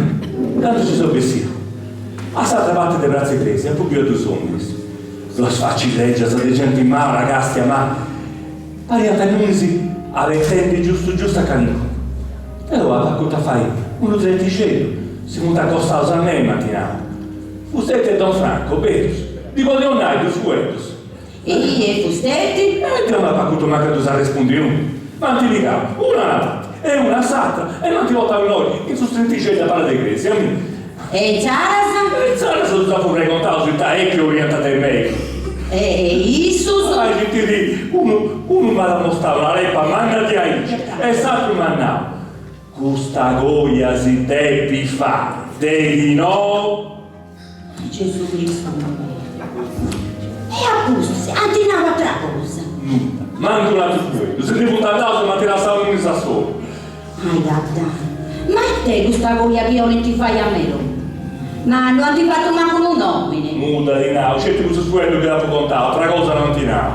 tanto ci sono vestito. A stata parte dei bracci presi, un po' più a due sommi. Lo sfaccileggia, sta gente in mano, ragazzi, ma pariata l'unisi, avete giusto a canico. E lo va a cosa fai? Uno trenticello, si monta accostato a me mattina. Usted Don Franco, vedo. Dico Leonardo, fuetos. E fustetti? E non ha fatto manca tu sa rispondiamo. Ma ti dica, una nata e una sacra, e non ti votano noi, in sostituzione da parte dei cresi, amici. E Ciarasa? E Ciarasa sono stato precontato, città è più orientata in me. E Isus? Sai che ti dico, uno mi ha mostrato la reppa, mandati a Ici, e sappi mannà. Questa goia si debbi fare, devi no? Gesù Cristo. E appunto, antinava altra cosa. Manco una tua, se devo andare ma ti la stavo in solo. Ma te questa voglia che io non ti fai a me? Ma non ti fatto manco un nomine. Muda di now, c'è tu su quello che l'avevo contato, altra cosa non ti now.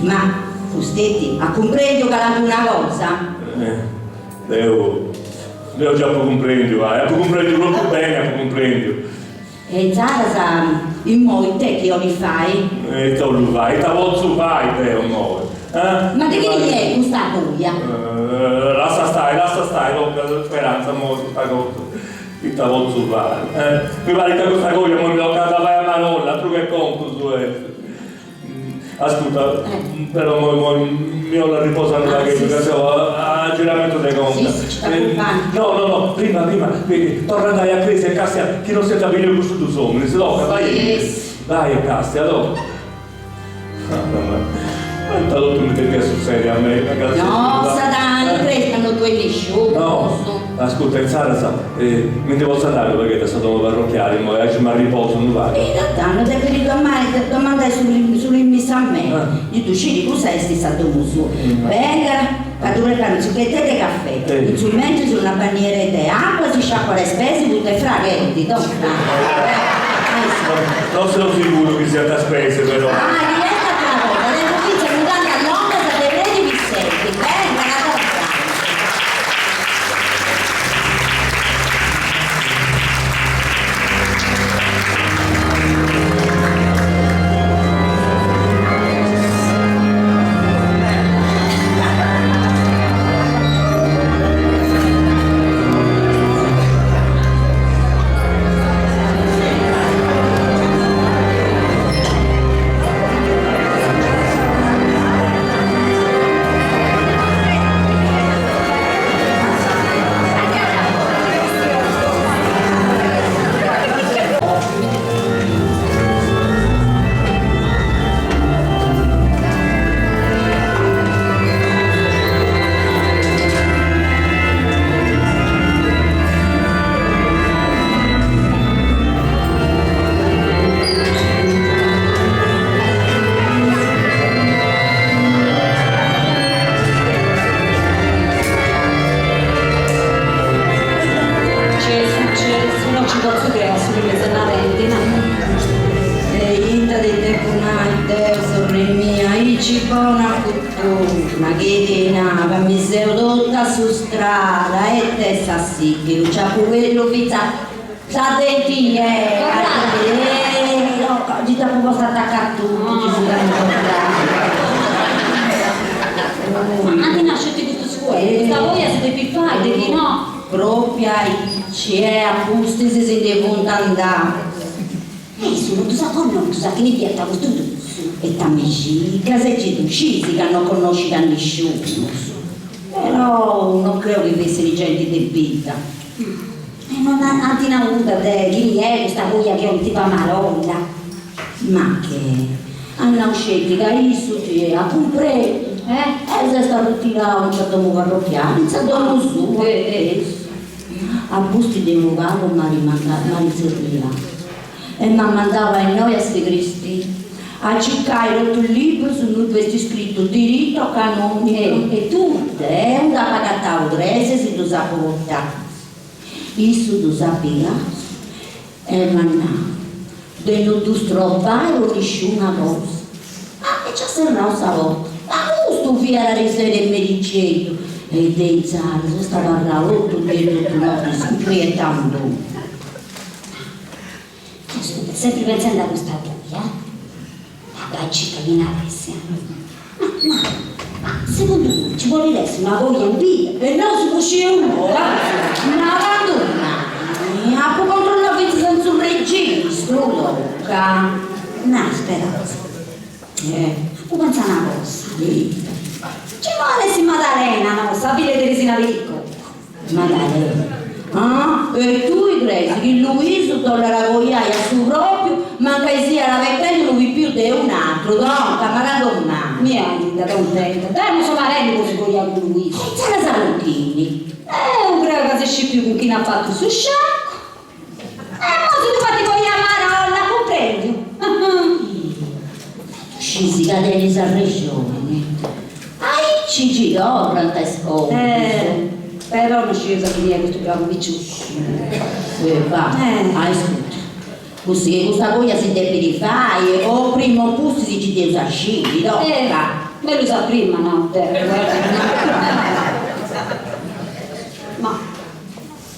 Ma, Fustetti, a comprendere che è una cosa? Devo già comprendere, vai, comprendere proprio bene, comprendere. E Zara in moi te che io mi fai? E tu lo vai, te lo vai te un mo'. Ma di chi è questa voglia? Lascia stai, non speranza mo' questa cosa. Ti stavo su vai. Mi pare che questa cosa mi ho cantata vai a Manolla, tu che conto su ascolta, però mi ho la riposa nella che a giramento dei conti. No, prima, torna dai a crisi a Cassia, che non si capire questo tu sommi, se no, vai a Cassia, dopo. Quanta tu mi devi sul serio a me, ragazzi. No, Satani, crescano due lisci. No, ascolta, in Sarasa, mi devo saltare perché è stato un parrocchiale, ma oggi mi riposo, non va. E danno te per domandare sull'immisso a me. Io tu ci dico sei stato muso. Venga, a due canne su che te di caffè. Il strumento su una banniera di acqua, si sciacqua le spese, tutte fraghetti, non sono sicuro che sia da spese però. dici buona fortuna che tenava, mi sei tutta su strada e te sa sì che non c'ha quello pizza, sa denti oggi da poco sta attaccato tutto, ci si dà Ma anche nascete questo scuole, questa voglia siete più fai, devi no? proprio c'è a posti se si deve andare. Sono tu sa come non tu sa che ne piatta questo tu. E t'amici, caseggi d'usciti che non conosci a nessuno. Però non credo che avessero gente di vita. E non hanno avuto te, chi è questa voglia che è un tipo Marolla? Ma che? Hanno scelto che io a comprare. E se è stato tirato un certo parrocchiano, non sa dove su. A busti di Lugano mi riservava. E mi mandava in noi a sti cristi. A cercare il libro su cui è scritto diritto canone e tutte, un da pagata udrese si tu sa portare. Isso tu sapeva e manna. De non tu strovare nessuna cosa. E ci serrò stavolta. Ma giusto via la risera e medicetto. E dei zari, stava rallotto dentro tu notte, scrietando. Scusa, sempre pensando a questa voglia? La cittadinanza. Ma secondo tu ci vuole essere una voglia in vita? E non si può uscire un'ora, una donna. Ma può controllare senza un registro, loca. No, speranza. Può pensare una cosa. Ci vuole si Maddalena, no? Sapete Teresina Ricco. Maddalena. Ah, e tu credi che Luiso tolle la goiaia su proprio, manca sia la vecchia non vi più di un altro, donca, ma la donna. Mi aiuta, contenta. Dai, non so marelli così con Luiso. E c'è la Saluntini. Non credo che si esce più con chi ne ha fatto su sciacco. Ma se tu fatti con la comprendi? Ci si cadeni a regione. Ai ci girò in scuola. Però non ci usa chi è questo bravo picciuccio. Va, ascolta. Così che questa voglia si deve rifare, o prima o poi si ci deve uscire, no? Me lo sa prima, no? Ma...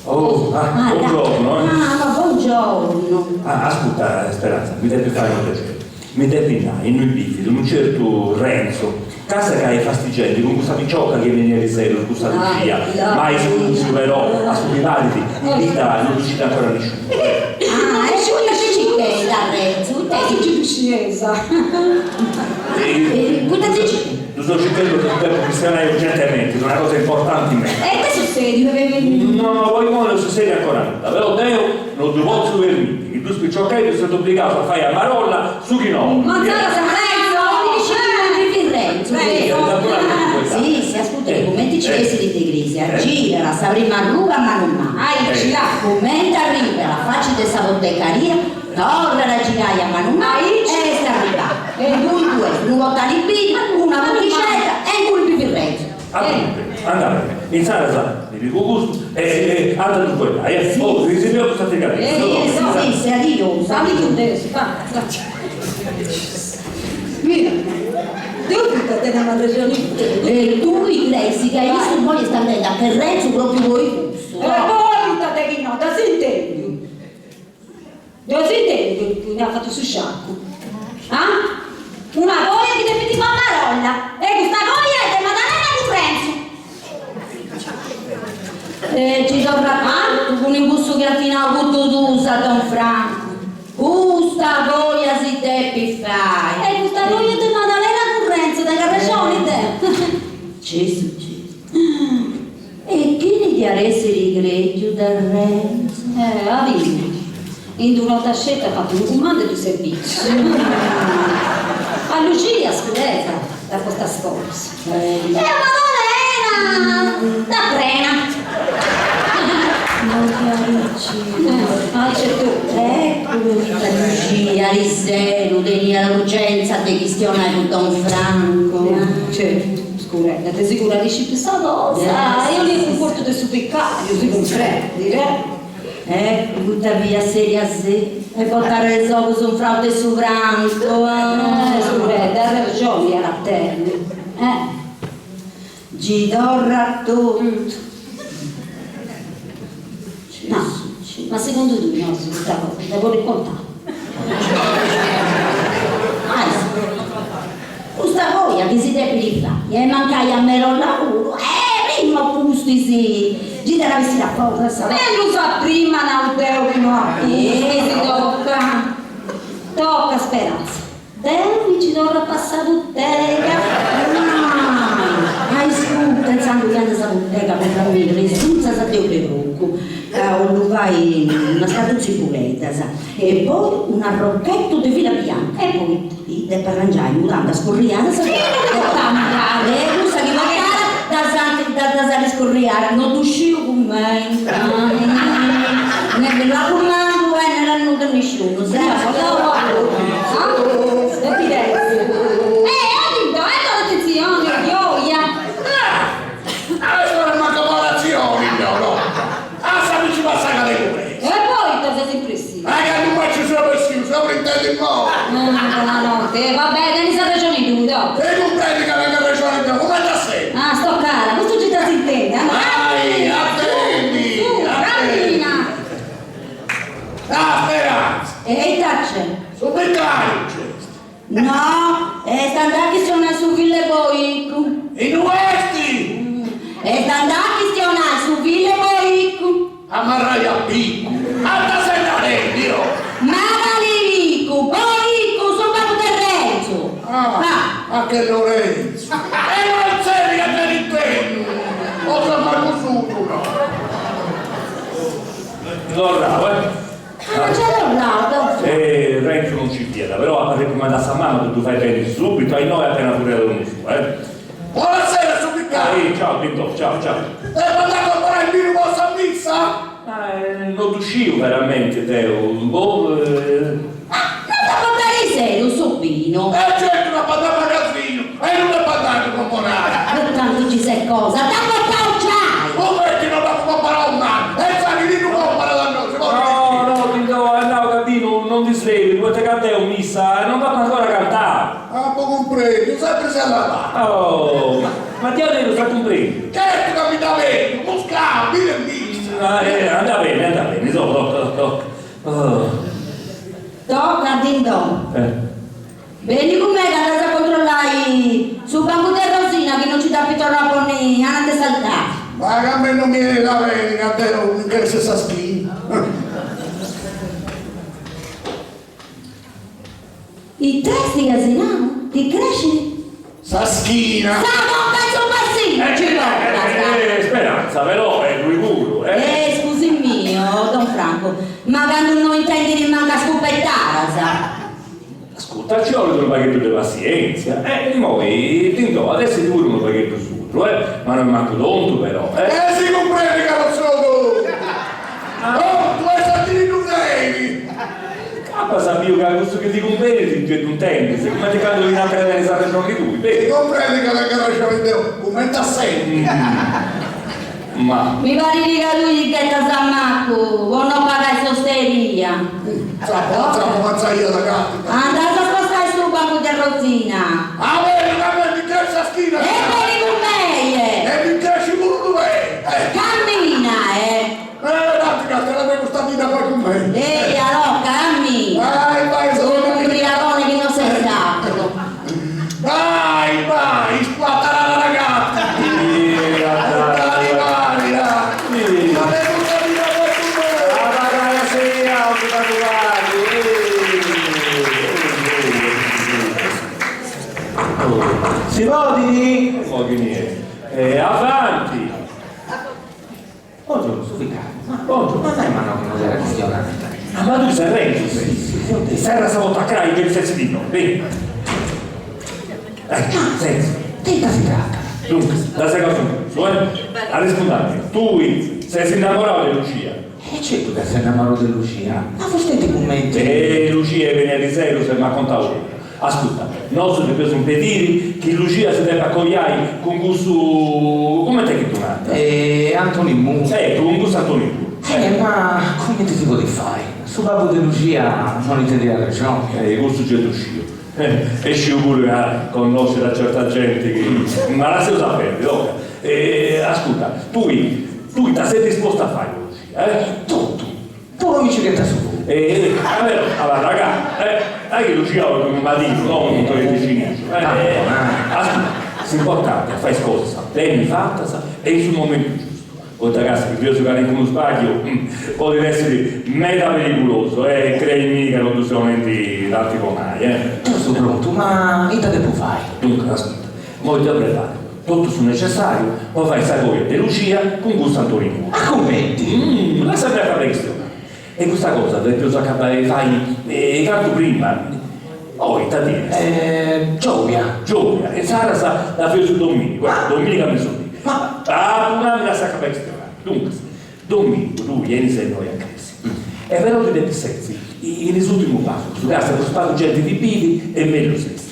buongiorno. Ma buongiorno. Ascolta, Speranza, mi devi fare un piacere. Mi devi andare in un bifidi, un certo Renzo, casa che hai fastigenti con questa picciocca che viene di sera, con questa Lucia, mai scusi però a suoi validi, in vita non riuscite ancora nessuno. E ci che da Renzo, te che ci scesa. Quanto ci Lo sto cercando per tempo cristiano urgentemente, è una cosa importante in me. E te succedi, dove vedi? No, voi non succede ancora nulla, però Deo non ti posso permettere, che tu spicciocchetti sei obbligato a fare a Marolla su chi no. Ma Zara, Renzo, sì, ascolta i commenti cinesi di crisi, gira, la sapremo ruga ma non mai, commenta arriva, la faccia di questa bottecaria, torna la giraia ma non mai, e sta arrivando. E due, una volta libina, una bollicetta e un colpo di Renzo. Andate, in sala, mi dico gusto, e andate in quella, oh, vi siete io state capendo. Sì, se arrivo, fammi chiudere, va. Mira. Dove te ne ragione? E tu lei che hai visto poi sta andando a che Renzo proprio voi gusto. Poi te che no, da sentendo. Da sentendo che ne ha fatto su sciacco. Ah? Una voglia che ti metti a Marolla. E questa voglia è di Maddalena di Renzo. Ci sono con il gusto che fino a avuto tu, sa Don Franco. Questa voglia si deve fare. E questa voglia di Maddalena con Renzo, te che ragione te? Gesù. E chi ne chiaresse il greggio del Renzo? A vita. In una volta scelta ha fatto un comando di servizio. A Lucia scudetta da questa scorsa. E a Maddalena da Prena. Non chiarisci. C'è tu. Ecco, Lucia, Risero, tenia l'urgenza di questione con Don Franco. Certo, scuretta, ti sicura dici questa cosa? Io mi comporto di suppiccare, si comprende, Butta via seria se e portare il gioco su un fraude su franco. Sorella, ha ragione la terra. Gidorra tutto. No, ma secondo tu no, questa cosa, devo raccontare. Questa voglia che si deve fare, e mancai a me il lavoro, prima pusti sì. Gita la vestita fuori, sa. Lo sa prima Nauteo che non ha Si tocca. Tocca speranza. Devi ci dovrà passare bottega. Hai scusa, il sangue che anda sa bottega per la mia, risulta sa te un lebrucco. Lo fai una scatuzza di puletta, sa. E poi un arrocchetto di fila bianca. E poi ti arrangiare in mutanda scorriata, sa. Non sa che va da scorriare, non uscivo con me. Ne la comando e non l'hanno da nessuno, sai? attenzione, gioia! Sono una collaborazione, no? Sappi ci passa le cure. E poi cosa si impressiona? Che non faccio solo per schifo, solo intendo il modo. No, va bene, mi sa ragione tu, no? E non prendi che venga ragione mia, come da sé? Sto cara, questo ci sta si intende. Vai, attendi, Cammina! Speranza, E tacce? subito c'è. No, sta andando che sono su ville boico. In questi, Sta andando che sono su ville boico. ammarrai a picco, alta sei io. Magalico, boico, sono Papo Terrenzo. Anche Lorenzo. E non sei che te l'intendo. O sono Marco Suto, no? Non bravo, Non c'è l'ornato. Renzo non ci fieda, però a parte come da Samano tu fai bene subito, ai 9 appena pure lo su, Buonasera, subito. Ciao, Pinto, ciao. E quando a comprare il vino vostra missa? Non uscivo veramente, Teo. Non ti portare serio, Sobino. Certo, una patata magazzino. E non è patata componata. Per tanto ci sei cosa, da portare già. Come che non la comprare un anno? E sai che non compara da noi, si può dire? No, Pinto, andavo a Cardino, non ti svegli, due te canteo missa, non vanno ancora a cantare. Può comprare, sempre se la va. Oh, ma ti avevo fatto un premio. Certo che mi dà bene, Mosca, vino e missa. Anda bene, to. Tocca, dindon. Vieni con me che andate a controllare sul banco di Rosina che non ci dà più troppo né andate a saltare. Ma che a me non mi viene da bene, che a te non mi cresce sta schina. I testi casinano, ti cresci? Sta schina. Stavo un pezzo passino, ci porta. Speranza, però è lui puro, Scusi mio, Don Franco, ma quando non intendi di manca scoppettare, sa? Ascolta, ci vuole un paghetto di pazienza. E noi, Tinto, adesso ti vuole un paghetto suo, ma non manco tonto però, Si comprende, carrozzolo. Oh, tu hai sentito tu sei. Sapevo che questo che ti conviene ti getto un tempo, se come ti cado in altre ne sapete non di lui, Si vedi? comprende che la carroccia vendeva un metà sempre. Ma Mi pare di che lui che ti sa Marco, o non paga sosteria. Faccia io la gatta. Andate a spostare sul banco di Rosina. Ah, vedi, ma mi cresce la schina. E vieni con me, E mi cresce pure tu, Cammina, Tattica, te la devo statina poi con me. allora, cammina. Vai, Sono sono un briacone che non sei stato. Vai, squattare la ragazza. Dai, vai. La devo statina poi con me. si voti? Che niente. Avanti! Buongiorno, buongiorno, ma dai, ma no, che cos'era questione? Ma tu sei Renzo, sei? Serra stavo attaccare che sei di no, vedi? Senza, Che si tratta? dunque, la sei cosa a rispondermi, tu sei innamorato di Lucia? Certo che sei innamorato di Lucia, ma forse ti commenti? Lucia è venuta di serio se mi ha contato. Ascolta, non sono preso un pediri che Lucia si deve accogliere con gusto come te che tu nata? Antonio Mu. Con gusto Antonio. Ma come ti devo fare? Su babbo di Lucia non ti dia ragione. Questo c'è uscito. E sicuro che conosce da certa gente che... Ma la si usa bene, ascolta, tu ti sei disposto a fare Lucia, Tu non mi ci che su. allora raga, che Lucia come un matino, non un torrente cinese. Ascolta, l'importante è fare cose ben fatte e sul momento giusto. Poi ragazzi, che io giocare con uno sbaglio può essere mega pericoloso e credi che non solamente tanti pomai. Io sono pronto, ma che te può fare? Dunque, ascolta, ora ti preparo tutto sul necessario, poi fai sagoia di Lucia con gusto Antonino. Ma commenti? Non sempre a fare questione. E questa cosa, per più fai canto prima, poi ti dire. Gioia, e Sara sa la fece su Domenico, Domenica mi sono detto. Ma una mi la sa capire questione. Dunque, Domenico, lui viene se noi a crisi. E però dei pezzetti, in ultimo passo, su casa per spazio gente di bivi e meglio stesso.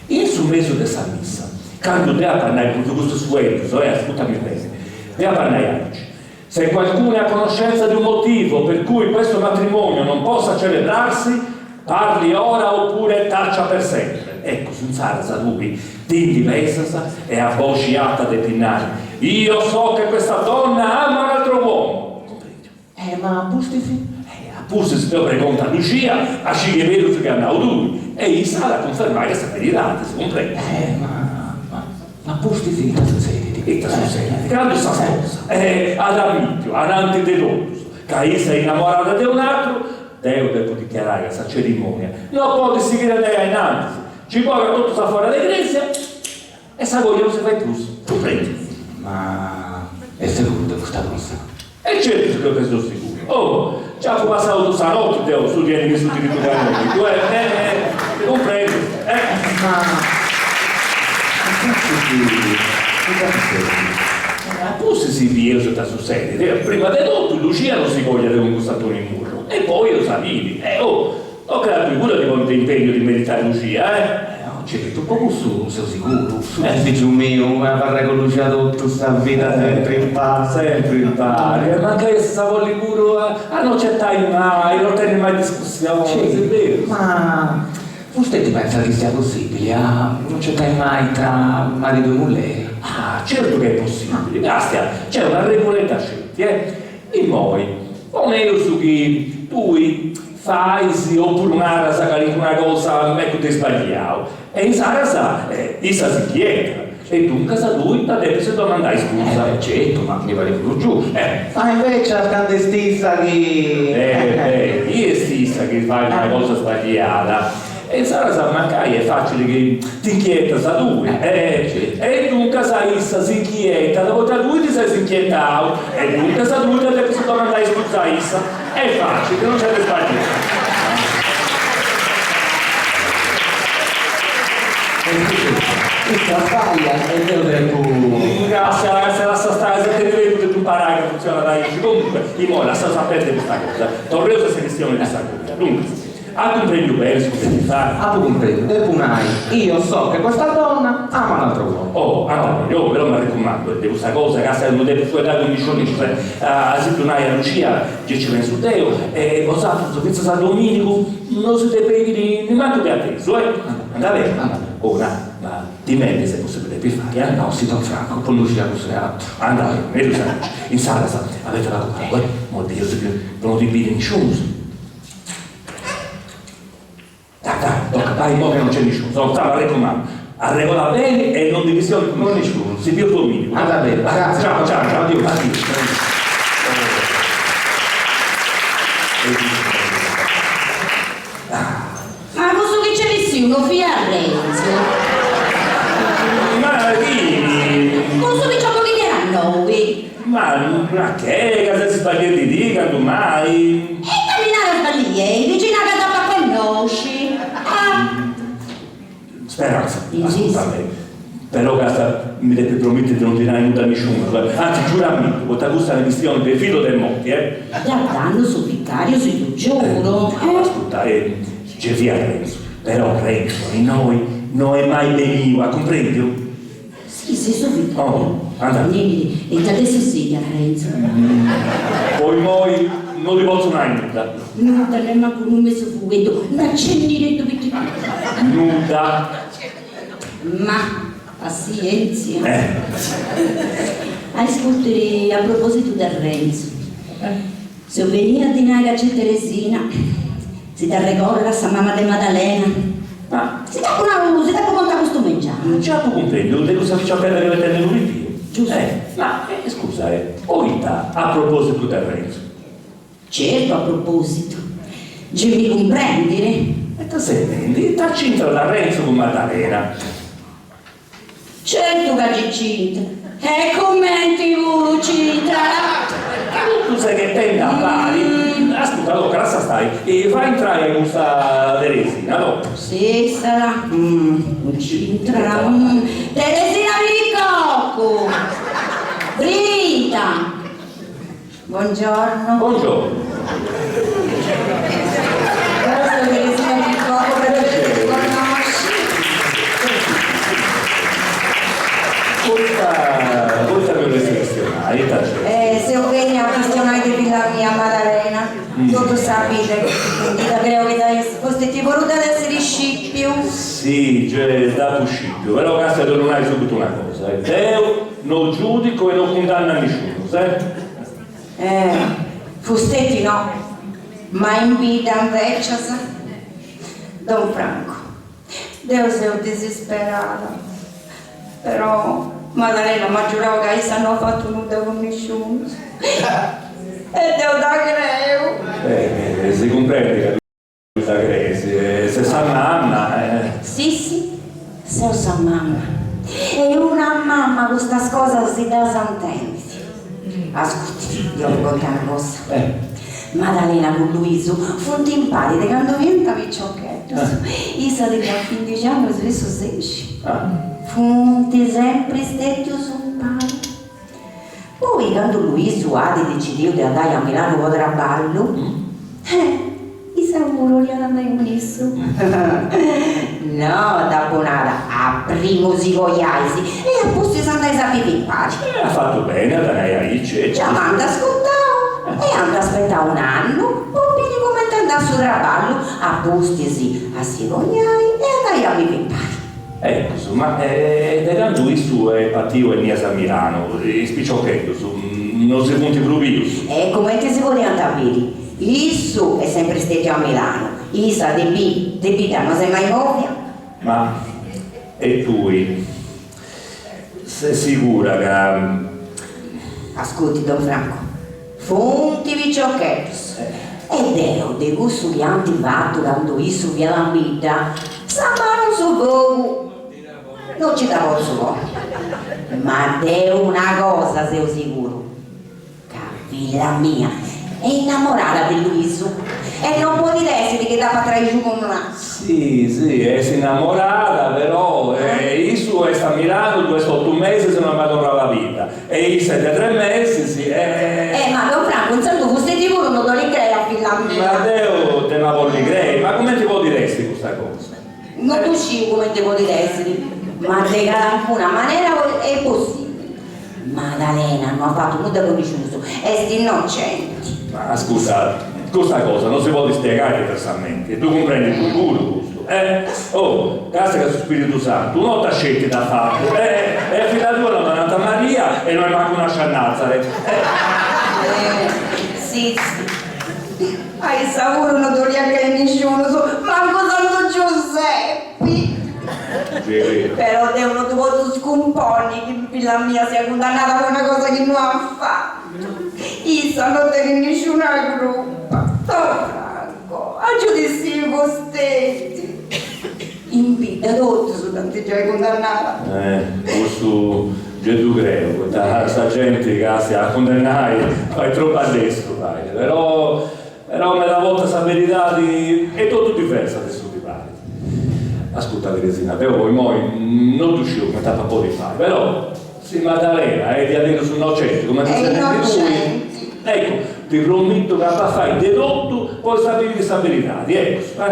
In sul mezzo della messa, quando te a parlare con questo sueldo, ascoltami bene, te a parlare oggi. Se qualcuno è a conoscenza di un motivo per cui questo matrimonio non possa celebrarsi, parli ora oppure taccia per sempre. Ecco, senza lui, ti diversa e a voce alta dei pinnari. Io so che questa donna ama un altro uomo. Comprendi? Ma Pustifi? Appunto si deve pregunta a Lucia, a Sciglie Vero che hanno lui, e gli sa confermare questa verità, si comprende? Ma Pustifi, che succede? Che succede? Quando sta sposa, ad Amittio, ad Antidedottus, che si è innamorata di un altro, deve dichiarare questa cerimonia. Non può seguire lei innanzi, ci porta tutto sta fuori dell'iglesia e sa voglia non si fa più, comprendi? Ma è sicuro di questa cosa? E certo che sono sicuro. Oh, già fu passato tutta la notte, devo studiare gli studi di Tucano, ti comprendi? Forse si via sta succedendo. Prima di tutto Lucia non si voglia con questo Antonio Murro e poi lo sapevi. Ho creato figura di quanto impegno di meritare Lucia, C'è detto poco su, sei sicuro? Su figlio mio, ma avrà conosciuto tutta questa vita sempre in pace. sempre in pari, ma anche se vuole pure non c'è mai, non tiene mai discussione, è vero. Ma forse ti pensa che sia possibile? Non c'è mai tra marito e moglie? Certo che è possibile, basta, c'è una regoletta scelta, e poi, come io su che tu fai oppure una cosa ecco ti sbagliavo, e in Sara essa si chiede, e dunque sa lui deve si domandare scusa. Certo, ma mi pare più giù. Ma invece la clandestina che... Io stessa che fai una cosa sbagliata. E Sara sa magari è facile che ti inquieta sa lui, e dunque sa essa si inquieta, dopo da lui ti sei inquietato, e dunque sa lui deve si domandare scusa essa, è facile, non c'è da sbagliare. Questa sbaglia è vero del Se la stare sempre di un paragrafo funziona da io, comunque, io la sto sapendo questa cosa, torneo se questione di questa cosa, dunque. Comprendo bene su che ti fa. Tu comprendo, del punai. Io so che questa donna ama un altro uomo. Io però mi raccomando, di questa cosa, che se non deve fare da condizioni, se tu hai a Lucia, che ci viene su Deo, e osato, se pensa a Domenico, non si deve dire neanche di atteso, andate bene. Ma ti metti se possibile più fare, No, si don Franco, con Lucia lo sei altro. Andate, meglio in sala, avete la cosa, molto io non ti vedi nessuno. Tocca, vai, mo che non c'è nessuno, sono stato a raccomando, a regolare bene e non divisione con nessuno, si più Domenico. Andate bene, ragazzi, ciao, addio. Ma cosa che c'è nessuno, fia a Renzo? Ma chi? Cosa che c'è che a noi? Ma che si sbaglia di dica, mai? E camminare a sbagliare, vicino a casa per conosci. Speranza, assolutamente. Però Gasta mi deve promettere di non tirare nulla a nessuno, anzi giuramento, questa questa è una questione per filo del morti, Già danno sul vicario, si giuro. Ascolta, c'è via Renzo, però Renzo, e noi non è mai veniva, comprendi? Sì, subito. Oh, anda. Vieni, e adesso sì, Renzo. Poi non li posso mai nuda. Nuda, ne manco un mese fumetto, un accendiretto per te. Nuda. Ma, pazienza. Ascolti, a proposito del Renzo. Se veniva a dinare a Teresina, si ti ricorda sa mamma di Maddalena. Ma si ti può contare questo mangiare. già tu comprendi, non devo sapere ciò che avete nell'Uripio. Giusto. Ma scusa, Oita, a proposito del Renzo. Certo, a proposito. Ci mi comprendi? E te senti, ti c'entra da Renzo con Maddalena. Certo che ci c'entra. E commenti tu c'entra? Tu sai che tende a pari. Ascolta, allora, classe stai? E fai entrare questa Teresina, no? Sì, sarà. Non c'entra. Teresina Miricocco. Rita. Buongiorno. Buongiorno. Questa è Teresina Miricocco, per vedere se conosci. Questa mi vorresti questionare, Se ho vegna a questionare di Villa mia Maddalena, tutto sapete, quindi credo che foste tipo voluta ad essere scippiu. Sì, già dato scipio, però cazzo non hai subito una cosa, Deo non giudico e non condanna nessuno, sai? Fustetti no, ma in vita invece, Don Franco, Deo sei disesperata, però Maddalena mi giurava che essa non ha fatto nulla con nessuno. E Deo da creo. Si comprende che questa crisi, se sa mamma, Sì, se sa mamma. E una mamma con questa cosa si dà sententi. Ascolti, io vi conto una cosa. Maddalena con Luiso fu un timpani quando viene picciochetto. Issa di 15 anni spesso sesci. Funti sempre stetti sul palo. Poi quando Luiso ha deciso di andare a Milano con traballo, issa pure di andare in Luiso. No, da buonata, a primo si vogliaisi e a posto si andare a pipippare. ha fatto bene ad andare a Ricci. Già manda ascoltavo e anda aspettare un anno, poi vedi come andare sul traballo, a postisi a si vogliai e andare a pipippare. Insomma, da quando questo è partito e Nias a Milano, spicciochetto, non si punti proprio. E come ti si vuole andare a vedere? Isso è sempre stato a Milano, Isa di vita non sei mai movia. Ma, e tu, sei sicura che... Ascolti, Don Franco, fonti picciochettos. E Deo, di questo che hanno fatto quando isso via la vita, sa mano su poco. Non ci dà posso ma Deo una cosa, sei sicuro, che figlia mia è innamorata di Luiso e non può dire essere che da patrai giù con una. Sì, è innamorata, però Isu è a Milano, 8 mesi se non va a la vita. E Isa è da 3 mesi, sì. Ma Don Franco, intanto foste sicuro non lo ricrei a figlia mia. Ma Deo te la vuol ricrei, ma come ti può diresti questa cosa? Non uscivo come te può essere, ma di alcuna maniera è possibile. Maddalena non ha fatto nulla con nessuno, è innocenti. Ma scusa, questa cosa non si può spiegare diversamente, tu comprendi pure questo, Oh, casa che su Spirito Santo, non ti scelti da fare, è figlia tua la Santa Maria e non è manco una sciannazza, Sì. Hai saputo non ti rianche nessuno, manco Santo Giuseppe. Però te non ti posso scomponi che figlia mia sia condannata per una cosa che non ha fatto. Issa non te ne nessuna gruppa. Franco, a giudizi costetti. In vita tutto sono tanti già condannata. Questo Gesù credo, questa gente che si ha condannato fai troppo adesso, dai. Però una volta sa verità è tutto diverso adesso ti pare. Ascolta Teresina, poi non ti uscivo come tanto po' di fare, però sì Maddalena di avere sul innocente, come ti sei tu. Ecco, ti prometto che a fare di tutto poi sapere questa verità, ecco,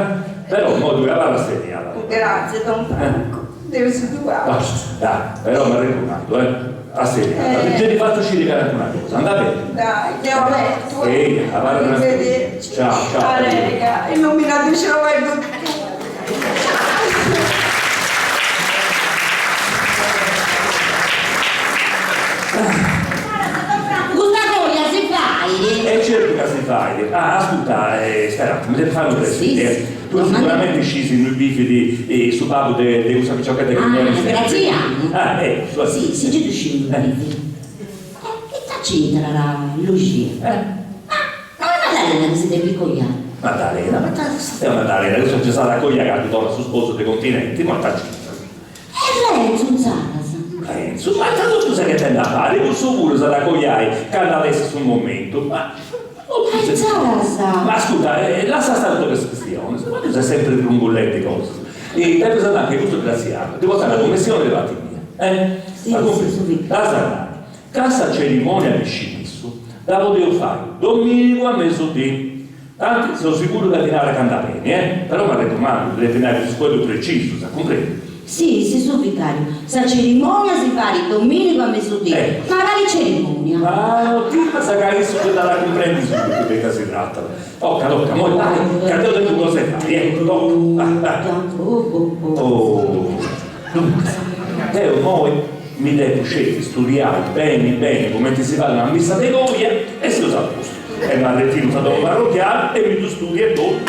però mo dove va la segnala. Grazie Don Franco. deve situare. Basta, dai, però mi raccomando, a serie, già di fatto ci regala anche una cosa, andate bene. Dai, che ho letto. Arrivederci. Ciao, ciao. Rega, illuminato ce lo vedo tu. E certo che si fai. Ah, ascolta, spera, mi devi fare un presente. Tu sicuramente scesi in bifi su babbo di questa picciocchetta che mi hai Graziani? Sì, si ci riuscivo. Che c'entra la Lucia? Ma Maddalena che si deve picogliare? Maddalena, ma è Maddalena, adesso c'è stata accogliere che torna sul sposo dei continenti, ma c'entra. Renzo, un Zaras. Renzo, ma tanto tu sai che te da fare, io sono pure se la accogliai, che andavesse sul momento, ma ascolta, lascia stare tutta questa questione, ma tu sei sempre grungolletti cose. E dai pensare anche questo Graziano, devo fare una commissione delle parti mie. Sì, subito. Lascia andare. Casa cerimonia di scimesso, la potevo fare domenica a mezzodì. Tanti sono sicuro che finale canta bene, però mi raccomando, deve finire su quello preciso, sa comprendere? Sì, su vicario. Sa cerimonia si fa il domenica a mezzodì. Magari cerimonia. Ma prima sa carisco che la comprendi subito di che si tratta. Tocca, mo dai, che te le cose fai, tocca. Teo, noi mi devo scegliere, studiare bene come ti si fa una messa di goglia e si usa a posto. E mi ha retto un parrocchiale e mi tu studi e tu.